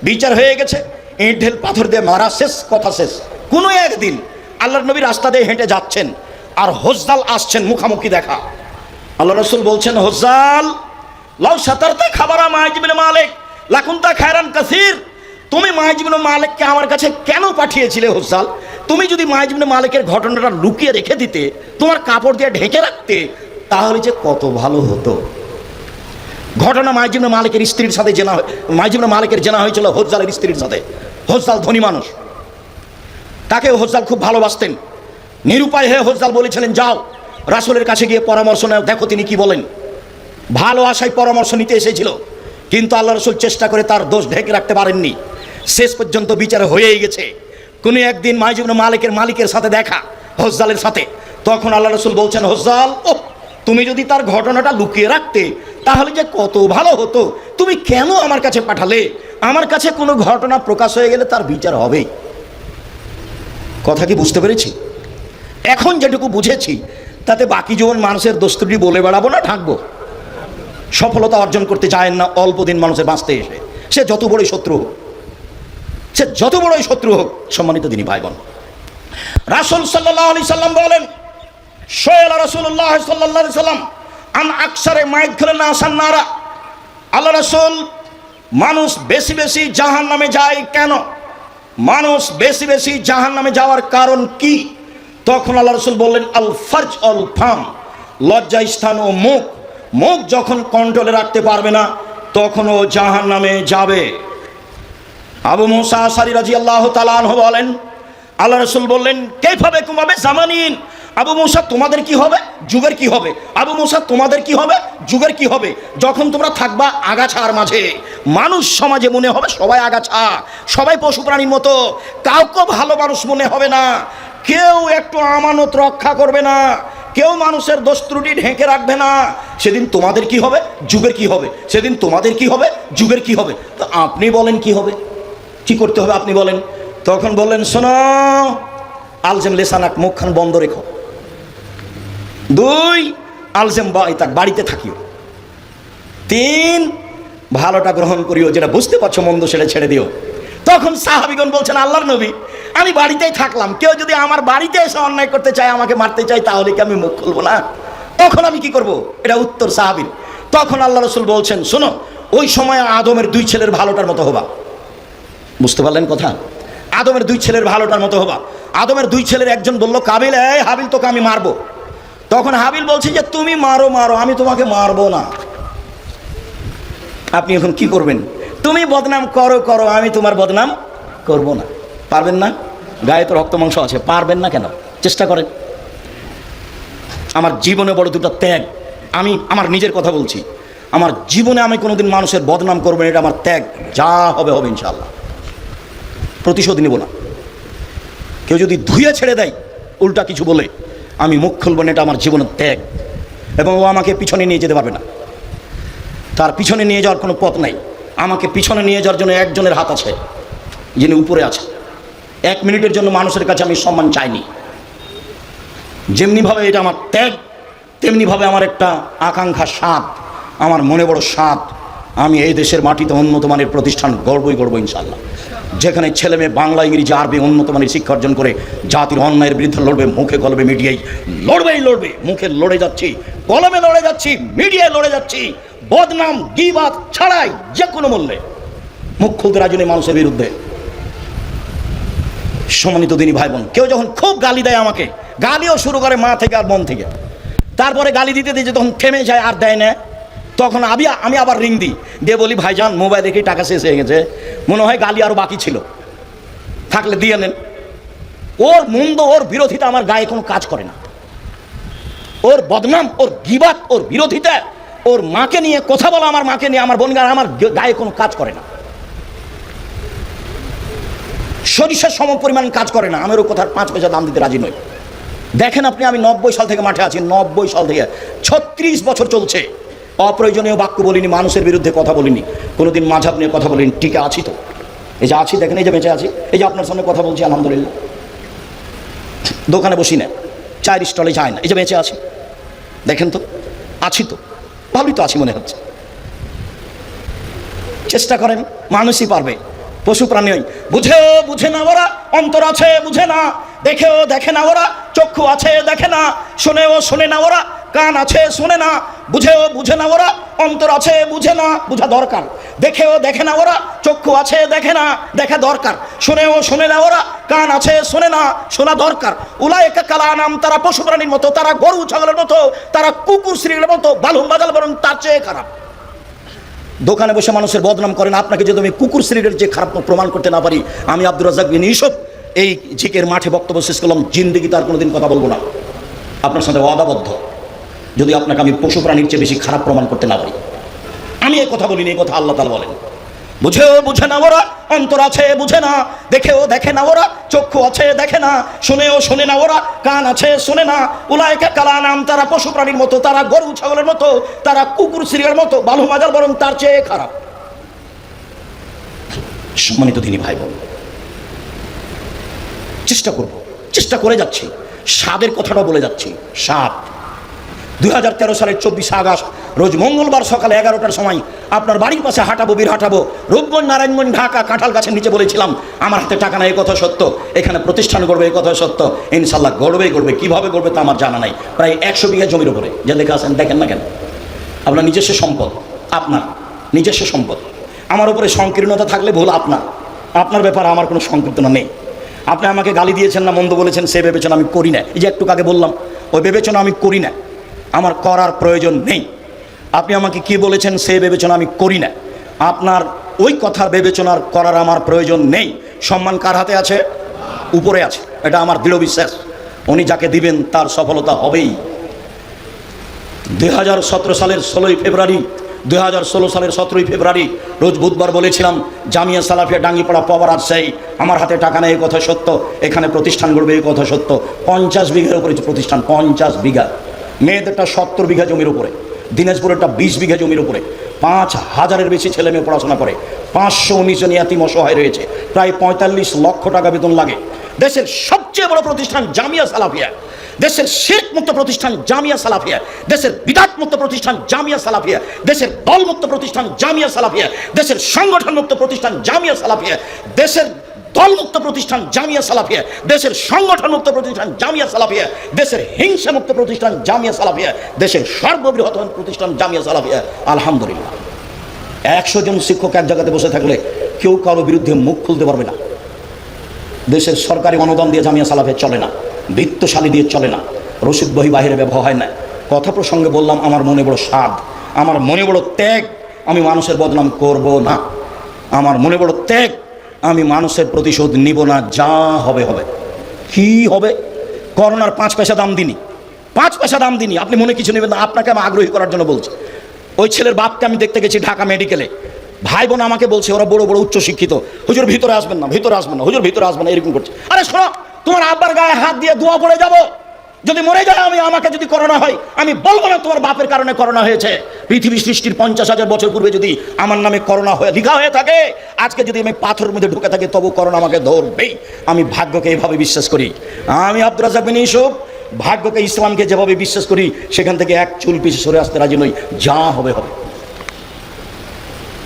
বিচার হয়ে গেছে, ইট ঢেল পাথর দিয়ে মারা শেষ, কথা শেষ। কোনো একদিন আল্লাহর নবী রাস্তা দিয়ে হেঁটে যাচ্ছেন, আর হুজ্জাল আসছেন, মুখামুখি দেখা। আল্লাহ রাসূল বলছেন, হুজ্জাল, লাউ সাতারতা খাবারা মাইজ ইবনে মালিক লাকুনতা খায়রান কাসীর। তুমি মাইজ ইবনে মালিককে আমার কাছে কেন পাঠিয়েছিলে হুজ্জাল? তুমি যদি মাইজ ইবনে মালিকের ঘটনাটা লুকিয়ে রেখে দিতে, তোমার কাপড় দিয়ে ঢেকে রাখতে, তাহলে যে কত ভালো হতো। ঘটনা মাইজ ইবনে মালিকের স্ত্রীর সাথে জেনা, মাইজ ইবনে মালিকের জেনা হয়েছিল হুজ্জালের স্ত্রীর সাথে। হুজ্জাল ধনী মানুষ, তাকে হুজ্জাল খুব ভালোবাসতেন। নিরুপায় হয়ে হুজ্জাল বলেছিলেন, যাও রাসূলের কাছে গিয়ে পরামর্শ নাও, দেখো তিনি কি বলেন। ভালো আশায় পরামর্শ নিতে এসেছিল, কিন্তু আল্লাহ রাসূল চেষ্টা করে তার দোষ ঢেকে রাখতে পারেননি। শেষ পর্যন্ত বিচার হয়েই গেছে। কোনো একদিন মাইজ ইবনে মালিকের সাথে দেখা হুজ্জালের সাথে। তখন আল্লাহ রাসূল বলছেন, হুজ্জাল, ও তুমি যদি তার ঘটনাটা লুকিয়ে রাখতে তাহলে যে কত ভালো হতো। তুমি কেন আমার কাছে পাঠালে? আমার কাছে কোনো ঘটনা প্রকাশ হয়ে গেলে তার বিচার হবে। কথা কি বুঝতে পেরেছি? এখন যেটুকু বুঝেছি তাতে বাকি জীবন মানুষের দোস্তুটি বলে বেড়াবো না, ঢাকবো। সফলতা অর্জন করতে চায়েন না অল্প দিন মানুষের বাঁচতে এসে, সে যত বড়ই শত্রু হোক, সে যত বড়ই শত্রু হোক। সম্মানিত দিনী ভাই বোন, রাসূল সাল্লাল্লাহু আলাইহি সাল্লাম বলেন, শোয়েলা রাসূলুল্লাহ সাল্লাল্লাহু আলাইহি সাল্লাম আন আকসারে মাইদখালে না আসান নারা। আল্লাহ রাসূল, মানুষ বেশি বেশি জাহান্নামে যায় কেন? মানুষ বেশি বেশি জাহান্নামে যাওয়ার কারণ কি? তখন আল্লাহ রাসূল বললেন, আল ফারজ অল ফাম, লজ্জা স্থান ও মুখ। মুখ যখন কন্ট্রোলে রাখতে পারবে না তখন ও জাহান্নামে যাবে। আবু মুসা আশআরী রাদিয়াল্লাহু তাআলা আনহু বলেন, আল্লাহ রাসূল বললেন, কাইফা বিকুম আবে জামানিন, আবু মুসা তোমাদের কি হবে, যুগের কি হবে? আবু মুসা তোমাদের কি হবে, যুগের কি হবে? যখন তোমরা থাকবা আগাছার মাঝে, মানুষ সমাজে মনে হবে সবাই আগাছা, সবাই পশু প্রাণীর মতো, কাউকে ভালো মানুষ মনে হবে না, কেউ একটু আমানত রক্ষা করবে না, কেউ মানুষের দোষ ত্রুটি ঢেকে রাখবে না। সেদিন তোমাদের কি হবে, যুগের কি হবে? সেদিন তোমাদের কি হবে, যুগের কি হবে? তো আপনি বলেন কি হবে, কি করতে হবে আপনি বলেন? তখন বললেন, শোনো, আলজেম লেসানাক, মুখখান বন্ধ রেখো। 2, আলজেম বাইতাক, বাড়িতে থাকিও। 3, ভালোটা গ্রহণ করিও, যেটা বুঝতে পারছো মন্দ সেটা ছেড়ে দিও। তখন সাহাবীগণ বলছেন, আল্লাহর নবী, আমি বাড়িতেই থাকলাম, কেউ যদি আমার বাড়িতে এসে অন্যায় করতে চায়, আমাকে মারতে চায়, তাহলে কি আমি মুখ খুলবো না? তখন আমি কি করব? এটা উত্তর সাহাবীর। তখন আল্লাহ রাসূল বলছেন, শোনো, ওই সময় আদমের 2 ছেলের ভালোটার মতো হবা। বুঝতে পারলেন কথা? আদমের 2 ছেলের ভালোটার মতো হবা। আদমের 2 ছেলের একজন বলল, কাবিল, এই হাবিল, তোকে আমি মারবো। তখন হাবিল বলছে যে, তুমি মারো, আমি তোমাকে মারবো না। আপনি এখন কি করবেন? তুমি বদনাম করো, আমি তোমার বদনাম করব না। পারবেন না? গায়ে তো রক্ত মাংস আছে, পারবেন না কেন? চেষ্টা করেন। আমার জীবনে বড় 2টা ত্যাগ, আমি আমার নিজের কথা বলছি, আমার জীবনে আমি কোনোদিন মানুষের বদনাম করবো না, এটা আমার ত্যাগ। যা হবে হবে ইনশাআল্লাহ, প্রতিশোধ নিব না। কেউ যদি ধুয়ে ছেড়ে দেয় উল্টা কিছু বলে, আমি মুখ খুলব না, এটা আমার জীবনের ত্যাগ। এবং ও আমাকে পিছনে নিয়ে যেতে পারবে না, তার পিছনে নিয়ে যাওয়ার কোনো পথ নাই। আমাকে পিছনে নিয়ে যাওয়ার জন্য একজনের হাত আছে, যিনি উপরে আছে। 1 মিনিটের জন্য মানুষের কাছে আমি সম্মান চাইনি। যেমনিভাবে এটা আমার ত্যাগ, তেমনিভাবে আমার একটা আকাঙ্ক্ষা, স্বাদ, আমার মনে বড় স্বাদ, আমি এই দেশের মাটিতে উন্নত মানের প্রতিষ্ঠান গড়বই ইনশাআল্লাহ, যেখানে ছেলে মেয়ে বাংলা, ইংরেজি, আরবি উন্নত মানের শিক্ষা অর্জন করে জাতির অন্যায়ের বিরুদ্ধে লড়বে। মুখে কলমে মিডিয়ায় লড়বে, মুখে লড়ে যাচ্ছি, কলমে লড়ে যাচ্ছি, মিডিয়ায় লড়ে যাচ্ছি, বদনাম গীবাত ছাড়াই যে কোনো মূল্যে মুখ খুলতে রাজি নেই মানুষের বিরুদ্ধে। সম্মানিত দিনী ভাই বোন, কেউ যখন খুব গালি দেয় আমাকে, গালিও শুরু করে মা থেকে আর মন থেকে, তারপরে গালি দিতে তখন থেমে যায় আর দেয় না, তখন আমি আবার রিং দিই, দিয়ে বলি, ভাইজান মোবাইল দেখে টাকা শেষ হয়ে গেছে, মনে হয় গালি আরও বাকি ছিল, থাকলে দিয়ে নেন। ওর মন্দ, ওর বিরোধিতা আমার গায়ে কোনো কাজ করে না। ওর বদনাম, ওর গীবাত, ওর বিরোধিতা, ওর মাকে নিয়ে কথা বলা, আমার মাকে নিয়ে, আমার বোনগার, আমার গায়ে কোনো কাজ করে না। সরিষার সম পরিমাণ কাজ করে না। আমি ওর কথার 5 পয়সা দাম দিতে রাজি নই। দেখেন আপনি, আমি 90 সাল থেকে মাঠে আছি, 90 সাল থেকে 36 বছর চলছে। অপ্রয়োজনীয় বাক্য বলিনি, মানুষের বিরুদ্ধে কথা বলিনি, কোনোদিন মাঝাব নিয়ে কথা বলিনি। টিকে আছি তো, এই যে আছি, দেখেন, এই যে বেঁচে আছি, এই যে আপনার সামনে কথা বলছি, আলহামদুলিল্লাহ। দোকানে বসি না, চায়ের স্টলে যায় না, এই যে বেঁচে আছি, দেখেন তো, আছি তো, ভালোই তো আছি মনে হচ্ছে। চেষ্টা করেন, মানুষই পারবে, পশু প্রাণী বুঝে না ওরা, অন্তর আছে বুঝে না, দেখে না ওরা, চক্ষু আছে দেখে না, শোনে না ওরা, কান আছে শোনে না, বুঝে না ওরা, অন্তর আছে বুঝে না, বুঝা দরকার। দেখে না ওরা, চক্ষু আছে দেখে না, দেখা দরকার। শোনে না ওরা, কান আছে শোনে না, শোনা দরকার। উলাইকা কাল আনাম, তারা পশু প্রাণীর মতো, তারা গরু ছাগলের মতো, তারা কুকুর শ্রীর মতো, বালুম বাজাল বরং তার চেয়ে খারাপ। দোকানে বসে মানুষের বদনাম করেন, আপনাকে যদি আমি কুকুর শ্রেণীর যে খারাপ প্রমাণ করতে না পারি, আমি আব্দুর রাজ্জাক বিন ইউসুফ এই ঝিকের মাঠে বক্তব্য শেষ করলাম, জিন্দেগি তার কোনোদিন কথা বলবো না আপনার সাথে ওয়াদাবদ্ধ, যদি আপনাকে আমি পশু প্রাণীর চেয়ে বেশি খারাপ প্রমাণ করতে না পারি। আমি এই কথা বলিনি, এই কথা আল্লাহ তাআলা বলেন। বুঝে না ওরা, অন্তর আছে বুঝে না, দেখে না ওরা, চক্ষু আছে দেখে না, শোনে না ওরা, কান আছে শোনে না। উলাইকা কাল আনাম, তারা পশু প্রাণীর মতো, তারা গরু ছাগলের মতো, তারা কুকুর শ্রীর মতো, বালু মাজাল বরং তার চেয়ে খারাপ। সম্মানিত দিনী ভাই বোন, চেষ্টা করে যাচ্ছি, স্বাদের কথাটা বলে যাচ্ছি। স্বাদ 2013 সালের 24 আগস্ট রোজ মঙ্গলবার সকালে 11টার সময় আপনার বাড়ির পাশে হাঁটাবো, বীর হাঁটাবো, রূপগঞ্জ, নারায়ণগঞ্জ, ঢাকা, কাঁঠাল গাছের নিচে বলেছিলাম, আমার হাতে টাকা নাই, এই কথা সত্য, এখানে প্রতিষ্ঠান গড়বে, এই কথা সত্য, ইনশাল্লাহ গড়বে। কিভাবে গড়বে তা আমার জানা নাই। প্রায় 100 বিঘা জমির উপরে যে লেখা আছেন, দেখেন না কেন? আপনার নিজস্ব সম্পদ, আপনার নিজস্ব সম্পদ। আমার উপরে সংকীর্ণতা থাকলে ভুল আপনার ব্যাপারে আমার কোনো সংকীর্ণতা নেই। আপনি আমাকে গালি দিয়েছেন না, মন্দ বলেছেন, সে বিবেচনা আমি করি না। এই যে একটু আগে বললাম, ওই বিবেচনা আমি করি না, আমার করার প্রয়োজন নেই। আপনি আমাকে কি বলেছেন, সে বিবেচনা আমি করি না। আপনার ওই কথার বিবেচনা করার আমার প্রয়োজন নেই। সম্মান কার হাতে আছে? উপরে আছে, এটা আমার দৃঢ় বিশ্বাস। উনি যাকে দিবেন তার সফলতা হবেই। 2017 সালের 16ই ফেব্রুয়ারি 2016 সালের 17ই ফেব্রুয়ারি রোজ বুধবার বলেছিলাম জামিয়া সালাফিয়া ডাঙ্গিপাড়া পাওয়ার রাজশাহী, আমার হাতে টাকা নেই এই কথা সত্য, এখানে প্রতিষ্ঠান গড়বে এই কথা সত্য। 50 বিঘার উপরে প্রতিষ্ঠান, 50 বিঘা। মেয়েদেরটা 70 বিঘা জমির উপরে, দিনাজপুরেরটা 20 বিঘা জমির উপরে। 5000-এর বেশি ছেলে মেয়ে পড়াশোনা করে, 519 জন ইয়াতিম অসহায় রয়েছে, প্রায় 45 লক্ষ টাকা বেতন লাগে। দেশের সবচেয়ে বড় প্রতিষ্ঠান জামিয়া সালাফিয়া, দেশের শিরক মুক্ত প্রতিষ্ঠান জামিয়া সালাফিয়া, দেশের বিদআত মুক্ত প্রতিষ্ঠান জামিয়া সালাফিয়া, দেশের দল মুক্ত প্রতিষ্ঠান জামিয়া সালাফিয়া, দেশের সংগঠন মুক্ত প্রতিষ্ঠান জামিয়া সালাফিয়া, দেশের দল মুক্ত প্রতিষ্ঠান জামিয়া সালাফিয়া, দেশের সংগঠন মুক্ত প্রতিষ্ঠান জামিয়া সালাফিয়া, দেশের হিংসা মুক্ত প্রতিষ্ঠান জামিয়া সালাফিয়া, দেশের সর্ববৃহৎ প্রতিষ্ঠান জামিয়া সালাফিয়া। আলহামদুলিল্লাহ, 100 জন শিক্ষক এক জায়গাতে বসে থাকলে কেউ কারো বিরুদ্ধে মুখ খুলতে পারবে না। দেশের সরকারি অনুদান দিয়ে জামিয়া সালাফিয়া চলে না, বৃত্তশালী দিয়ে চলে না, রসিদ বহি বাহিরে ব্যবহার হয় না। কথা প্রসঙ্গে বললাম, আমার মনে বড় স্বাদ, আমার মনে বড় ত্যাগ, আমি মানুষের বদনাম করব না। আমার মনে বড় ত্যাগ, আমি মানুষের প্রতিশোধ নিব না, যা হবে হবে। কি হবে? করোনার 5 পয়সা দাম দিনি, 5 পয়সা দাম দিনি, আপনি মনে কিছু নেবেন না, আপনাকে আমি আগ্রহী করার জন্য বলছি। ওই ছেলের বাপকে আমি দেখতে গেছি ঢাকা মেডিকেলে, ভাই বোন আমাকে বলছে, ওরা বড় বড় উচ্চ শিক্ষিত, হুজুর ভিতরে আসবেন না, ভিতরে আসবেন না, হুজুর ভিতরে আসবেন না, এরকম করছে। আরে শোনো, তোমার আব্বার গায়ে হাত দিয়ে দোয়া পড়ে যাব, যদি মরে যায় আমাকে যদি করোনা হয়, আমি বলবো না তোমার বাপের কারণে করোনা হয়েছে। পৃথিবী সৃষ্টির 50,000 বছর পূর্বে যদি আমার নামে করোনা হয়ে লিখা হয়ে থাকে, আজকে যদি আমি পাথরের মধ্যে ঢুকে থাকি, তবু করোনা আমাকে ধরবেই। আমি ভাগ্যকে এইভাবে বিশ্বাস করি। আমি আব্দুর রাজ্জাক বিন ইউসুফ ভাগ্যকে, ইসলামকে যেভাবে বিশ্বাস করি, সেখান থেকে এক চুল পিছে সরে আসতে রাজি নই। যা হবে হবে।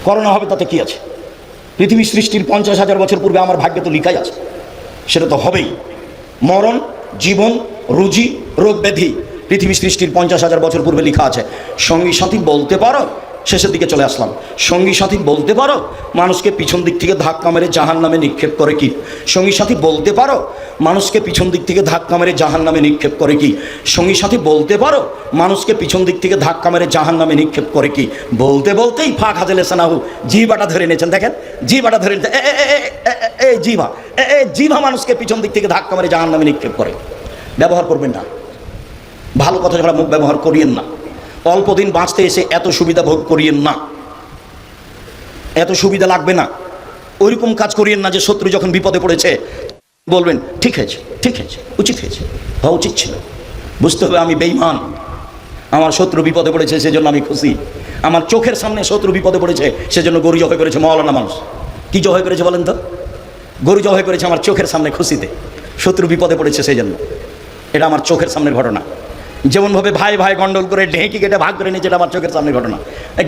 করোনা হবে তাতে কি আছে? পৃথিবী সৃষ্টির 50,000 বছর পূর্বে আমার ভাগ্যে তো লিখাই আছে, সেটা তো হবেই। মরণ, জীবন, রুজি, রোগ ব্যাধি পৃথিবী সৃষ্টির 50,000 বছর পূর্বে লেখা আছে। সঙ্গী সাথী বলতে পারো, শেষের দিকে চলে আসলাম, সঙ্গী সাথী বলতে পারো মানুষকে পিছন দিক থেকে ধাক্কা মেরে জাহান্নামে নিক্ষেপ করে কি? সঙ্গী সাথী বলতে পারো মানুষকে পিছন দিক থেকে ধাক্কা মেরে জাহান্নামে নিক্ষেপ করে কি? সঙ্গী সাথী বলতে পারো মানুষকে পিছন দিক থেকে ধাক্কা মেরে জাহান্নামে নিক্ষেপ করে কি? বলতে বলতেই ফাঁক হাজেলে সানাহু জিভাটা ধরে নিয়েছেন। দেখেন, জিভাটা ধরে নিয়েছেন, জিভা মানুষকে পিছন দিক থেকে ধাক্কা মেরে জাহান্নামে নিক্ষেপ করে। ব্যবহার করবেন না, ভালো কথা ছাড়া মুখ ব্যবহার করিয়েন না। অল্প দিন বাঁচতে এসে এত সুবিধা ভোগ করিয়েন না, এত সুবিধা লাগবে না। ওইরকম কাজ করিয়েন না যে শত্রু যখন বিপদে পড়েছে বলবেন ঠিক হয়েছে, ঠিক হয়েছে, উচিত হয়েছে, হওয়া উচিত ছিল। বুঝতে হবে আমি বেঈমান, আমার শত্রু বিপদে পড়েছে সেজন্য আমি খুশি। আমার চোখের সামনে শত্রু বিপদে পড়েছে সেজন্য গরু জবাই করেছে মওলানা মানুষ। কি জবাই করেছে বলেন তো? গরু জবাই করেছে আমার চোখের সামনে খুশিতে, শত্রু বিপদে পড়েছে সেই জন্য। এটা আমার চোখের সামনের ঘটনা। যেমনভাবে ভাই ভাই গন্ডল করে ঢেঁকি কেটে ভাগ করে নিয়েছে, এটা আমার চোখের সামনের ঘটনা।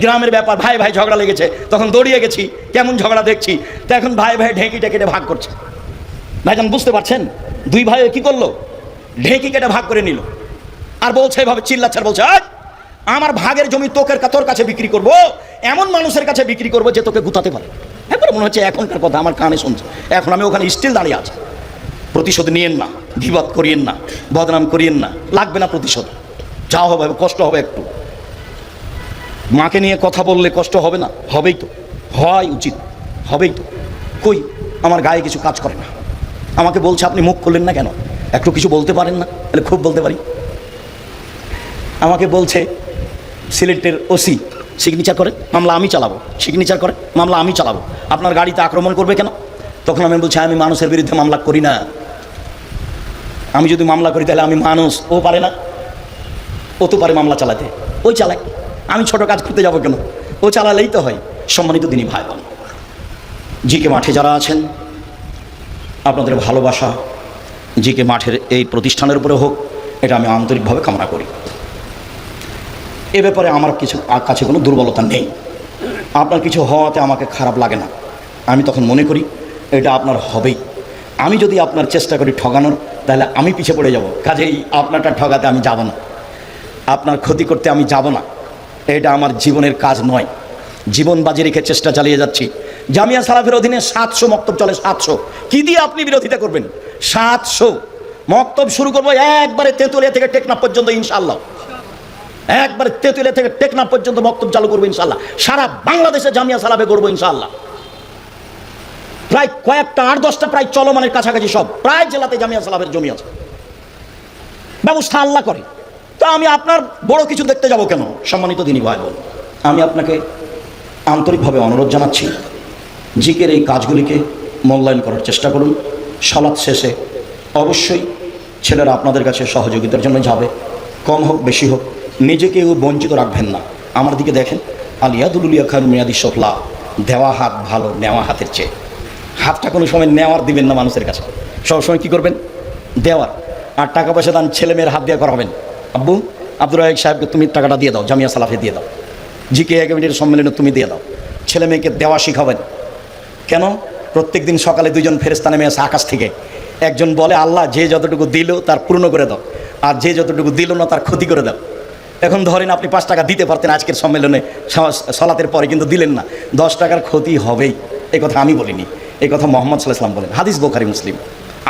গ্রামের ব্যাপার, ভাই ভাই ঝগড়া লেগেছে, তখন দৌড়িয়ে গেছি, কেমন ঝগড়া দেখছি, তো এখন ভাই ভাই ঢেঁকিটা কেটে ভাগ করছে। ভাইজান বুঝতে পারছেন, দুই ভাই কি করলো? ঢেঁকি কেটে ভাগ করে নিল, আর বলছে এভাবে চিল্লাচ্ছে, বলছে আমার ভাগের জমি তোর কাছে বিক্রি করব, এমন মানুষের কাছে বিক্রি করবো যে তোকে গুতাতে পারে। একবার মনে হচ্ছে এখনকার কথা আমার কানে শুনছে, এখন আমি ওখানে স্টিল দাঁড়িয়ে আছি। প্রতিশোধ নিয়েন না, গীবত করিয়েন না, বদনাম করিয়েন না, লাগবে না প্রতিশোধ। যা হবে কষ্ট হবে একটু। মাকে নিয়ে কথা বললে কষ্ট হবে না? হবেই তো, হয় উচিত, হবেই তো। কই আমার গায়ে কিছু কাজ করে না, আমাকে বলছে আপনি মুখ করলেন না কেন, একটু কিছু বলতে পারেন না? তাহলে খুব বলতে পারি। আমাকে বলছে সিলেটের ওসি সিগনেচার করে মামলা আমি চালাবো, সিগনেচার করে মামলা আমি চালাবো, আপনার গাড়িতে আক্রমণ করবে কেন? তখন আমি বলছি আমি মানুষের বিরুদ্ধে মামলা করি না, আমি যদি মামলা করি তাহলে আমি মানুষ, ও পারে না, ও তো পারে মামলা চালাতে, ওই চালায়, আমি ছোট কাজ করতে যাবো কেন? ও চালালেই তো হয়। সম্মানিত দিনী ভাই বোন, জিকে মাঠে যারা আছেন, আপনাদের ভালোবাসা জিকে মাঠের এই প্রতিষ্ঠানের উপরে হোক, এটা আমি আন্তরিকভাবে কামনা করি। এ ব্যাপারে আমার কাছে কোনো দুর্বলতা নেই। আপনার কিছু হওয়াতে আমাকে খারাপ লাগে না, আমি তখন মনে করি এটা আপনার হবেই। আমি যদি আপনার চেষ্টা করি ঠগানোর, তাহলে আমি পিছিয়ে পড়ে যাব, কাজেই আপনারটা ঠগাতে আমি যাব না, আপনার ক্ষতি করতে আমি যাব না। এটা আমার জীবনের কাজ নয়। জীবন বাজি রেখে চেষ্টা চালিয়ে যাচ্ছি। জামিয়া সালাফের অধীনে 700 মক্তব চলে। 700 কি দিয়ে আপনি বিরোধিতা করবেন? 700 মক্তব শুরু করবো একবারে তেঁতুলিয়া থেকে টেকনাফ পর্যন্ত ইনশাআল্লাহ। একবারে তেঁতুলিয়া থেকে টেকনাফ পর্যন্ত মক্তব চালু করবো ইনশাআল্লাহ। সারা বাংলাদেশে জামিয়া সালাফে করবো ইনশাআল্লাহ। প্রায় কয়েকটা 8-10টা প্রায় চলমানের কাছাকাছি সব প্রায় জেলাতে জামিয়া সালাফের জমি আছে, ব্যবস্থা আল্লাহ করে। তো আমি আপনার বড় কিছু দেখতে যাব কেন? সম্মানিত দিনী ভাই বোন, আমি আপনাকে আন্তরিকভাবে অনুরোধ জানাচ্ছি, জিকের এই কাজগুলিকে মূল্যায়ন করার চেষ্টা করুন। সালাত শেষে অবশ্যই ছেলেরা আপনাদের কাছে সহযোগিতার জন্য যাবে, কম হোক বেশি হোক, নিজেকেও বঞ্চিত রাখবেন না। আমার দিকে দেখেন, আলিয়াদুলিয়া খান মিয়াদি সফলা, দেওয়া হাত ভালো নেওয়া হাতের চেয়ে। হাতটা কোনো সময় নেওয়ার দিবেন না মানুষের কাছে, সবসময় কী করবেন? দেওয়ার। আর টাকা পয়সা দান ছেলে মেয়ের হাত দিয়ে করাবেন। আব্বু আব্দুর রাজাক সাহেবকে তুমি টাকাটা দিয়ে দাও, জামিয়া সালাফে দিয়ে দাও, জিকে একাডেমির সম্মেলনে তুমি দিয়ে দাও। ছেলে মেয়েকে দেওয়া শিখাবেন। কেন? প্রত্যেক দিন সকালে 2জন ফেরেশতা নেমে আসে আকাশ থেকে। একজন বলে, আল্লাহ যে যতটুকু দিল তার পূর্ণ করে দাও, আর যে যতটুকু দিল না তার ক্ষতি করে দাও। এখন ধরেন আপনি 5 টাকা দিতে পারতেন আজকের সম্মেলনে সালাতের পরে, কিন্তু দিলেন না, 10 টাকার ক্ষতি হবেই। এই কথা আমি বলিনি, এই কথা মুহাম্মদ সাল্লাল্লাহু আলাইহি ওয়াসাল্লাম বলেন। হাদিস বুখারী মুসলিম।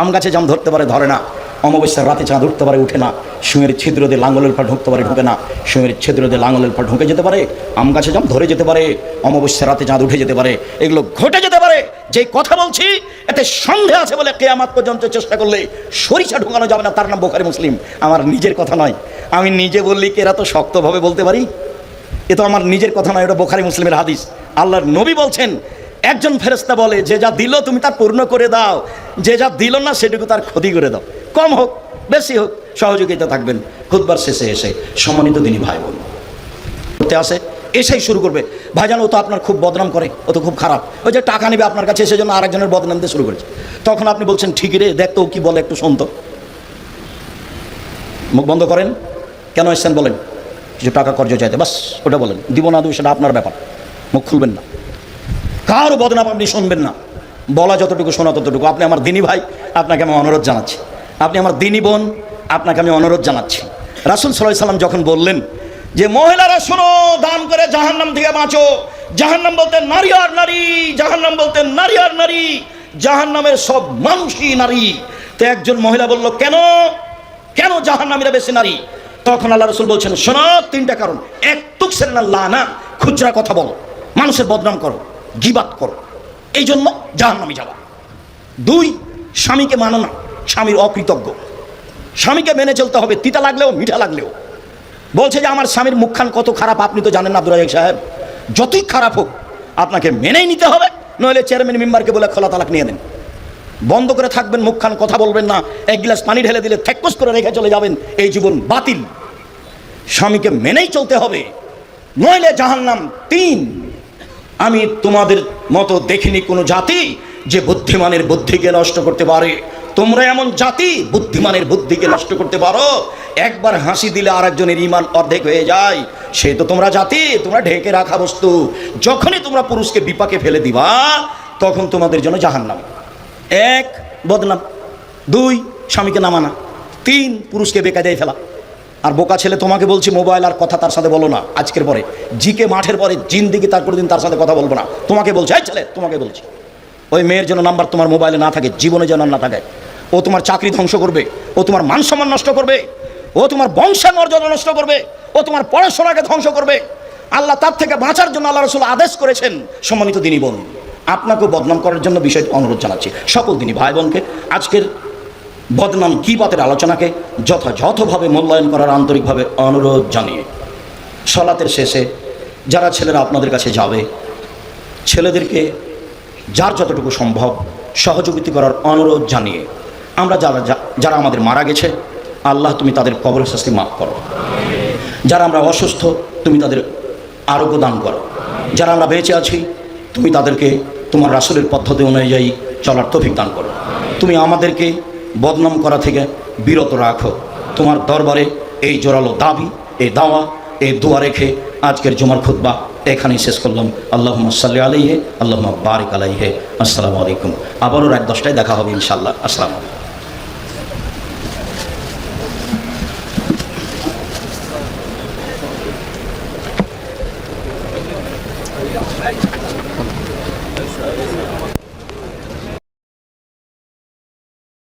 আম গাছে জাম ধরতে পারে ধরে না, অমাবস্যার রাতে চাঁদ উঠতে পারে উঠে না, সুঁয়ের ছিদ্র দিয়ে লাঙ্গলের পর ঢুকতে পারে ঢুকে না, সুঁয়ের ছিদ্র দিয়ে লাঙ্গলের পর ঢুকে যেতে পারে, আম গাছে জাম ধরে যেতে পারে, অমাবস্যার রাতে চাঁদ উঠে যেতে পারে, এগুলো ঘটে যেতে পারে। যেই কথা বলছি এতে সন্দেহ আছে বলে কিয়ামত পর্যন্ত চেষ্টা করলে সরিষা ঢোকানো যাবে না, তার নাম বুখারী মুসলিম। আমার নিজের কথা নয়, আমি নিজে বললি কি এরা তো শক্তভাবে বলতে পারি? এ তো আমার নিজের কথা নয়, এটা বুখারী মুসলিমের হাদিস। আল্লাহর নবী বলছেন, একজন ফেরেশতা বলে, যে যা দিল তুমি তার পূর্ণ করে দাও, যে যা দিল না সেটুকু তার ক্ষতি করে দাও। কম হোক বেশি হোক সহযোগিতা থাকবেন। খুতবার শেষে এসে সম্মানিত দিনী ভাই বোন করতে আসে, এসেই শুরু করবে, ভাইজান ও তো আপনার খুব বদনাম করে, ও তো খুব খারাপ, ওই যে টাকা নেবে আপনার কাছে, সেজন্য আরেকজনের বদনাম দিয়ে শুরু করেছে। তখন আপনি বলছেন, ঠিকই রে, দেখ তো কি বলে, একটু শুনতো। মুখ বন্ধ করেন। কেন এসছেন বলেন? কিছু টাকা কর্জ চাইতে, বাস ওটা বলেন। দিব না দিব সেটা আপনার ব্যাপার, মুখ খুলবেন না, কারো বদনাম আপনি শুনবেন না। বলা যতটুকু শোনা ততটুকু। আপনি আমার দিনী ভাই, আপনাকে আমি অনুরোধ জানাচ্ছি। আপনি আমার দিনী বোন, আপনাকে আমি অনুরোধ জানাচ্ছি। রাসূল সাল্লাল্লাহু আলাইহি সাল্লাম যখন বললেন যে মহিলারা শোনো, দান করে জাহান্নাম থেকে বাঁচো, জাহান্নাম বলতেন নারী আর নারী, জাহান্নাম বলতেন নারী আর নারী, জাহান্নামের সব মানুষই নারী। তো একজন মহিলা বলল, কেন কেন জাহান্নামীরা বেশি নারী? তখন আল্লাহ রাসূল বলছেন, শোনো, 3টা কারণ। 1, তুকসিরুন লানা, খুচরা কথা বলো, মানুষের বদনাম করো, গীবাত করো, এই জন্য জাহান্নামে যাওয়া। 2, স্বামীকে মানো না, স্বামীর অকৃতজ্ঞ। স্বামীকে মেনে চলতে হবে, তিতা লাগলেও মিঠা লাগলেও। বলছে যে আমার স্বামীর মুখখান কত খারাপ, আপনি তো জানেন না আব্দুর রাজাক সাহেব, যতই খারাপ হোক আপনাকে মেনেই নিতে হবে, নইলে চেয়ারম্যান মেম্বারকে বলে খোলা তালাক নিয়ে দেন। বন্ধ করে থাকবেন, মুখখান কথা বলবেন না, 1 গ্লাস পানি ঢেলে দিলে থেকস করে রেখে চলে যাবেন, এই জীবন বাতিল। স্বামীকে মেনেই চলতে হবে, নইলে জাহান্নাম। 3, আমি তোমাদের মতো দেখিনি কোনো জাতি যে বুদ্ধিমানের বুদ্ধিকে নষ্ট করতে পারে। তোমরা এমন জাতি বুদ্ধিমানের বুদ্ধিকে নষ্ট করতে পারো। একবার হাসি দিলে আরেকজনের ঈমান অর্ধেক হয়ে যায়। সে তো তোমরা জাতি, তোমরা ঢেকে রাখা বস্তু। যখনই তোমরা পুরুষকে বিপাকে ফেলে দিবা, তখন তোমাদের জন্য জাহান্নাম। 1, বদনাম। 2, স্বামীকে না মানা। 3, পুরুষকে বেকায়দায় ফেলা। আর বোকা ছেলে, তোমাকে বলছি, মোবাইল আর কথা তার সাথে বলো না। আজকের পরে জিকে মাঠের পরে জিন্দিগি তার কোনোদিন তার সাথে কথা বলবো না। তোমাকে বলছি, এই ছেলে তোমাকে বলছি, ওই মেয়ের জন্য নাম্বার তোমার মোবাইলে না থাকে, জীবনে যেন না থাকে। ও তোমার চাকরি ধ্বংস করবে, ও তোমার মান সম্মান নষ্ট করবে, ও তোমার বংশের মর্যাদা নষ্ট করবে, ও তোমার পড়াশোনাকে ধ্বংস করবে। আল্লাহ তার থেকে বাঁচার জন্য আল্লাহ রাসূল আদেশ করেছেন। সম্মানিত দিনী বোন, আপনাকেও বদনাম করার জন্য বিষয়টি অনুরোধ জানাচ্ছি। সকল দিনী ভাই বোনকে আজকের বদনাম গীবতের আলোচনাকে যথাযথভাবে মূল্যায়ন করার আন্তরিকভাবে অনুরোধ জানিয়ে, সালাতের শেষে যারা ছেলেরা আপনাদের কাছে যাবে, ছেলেদেরকে যার যতটুকু সম্ভব সহযোগিতা করার অনুরোধ জানিয়ে, আমরা যারা আমাদের মারা গেছে, আল্লাহ তুমি তাদের কবরের শাস্তি মাফ করো। যারা আমরা অসুস্থ, তুমি তাদের আরোগ্য দান করো। যারা আমরা বেঁচে আছি, তুমি তাদেরকে তোমার রাসূলের পদ্ধতি অনুযায়ী চলার তৌফিক দান করো। তুমি আমাদেরকে বদনাম করা থেকে বিরত রাখো। তোমার দরবারে এই জোরালো দাবি, এই দাওয়া, এই দোয়া রেখে আজকের জুমার খুতবা এখানেই শেষ করলাম। আল্লাহুম্মা সাল্লি আলাইহি, আল্লাহুম্মা বারিক আলাইহি। আসসালামু আলাইকুম। আবারও রাত 10টায় দেখা হবে ইনশাআল্লাহ। আসসালামু আলাইকুম।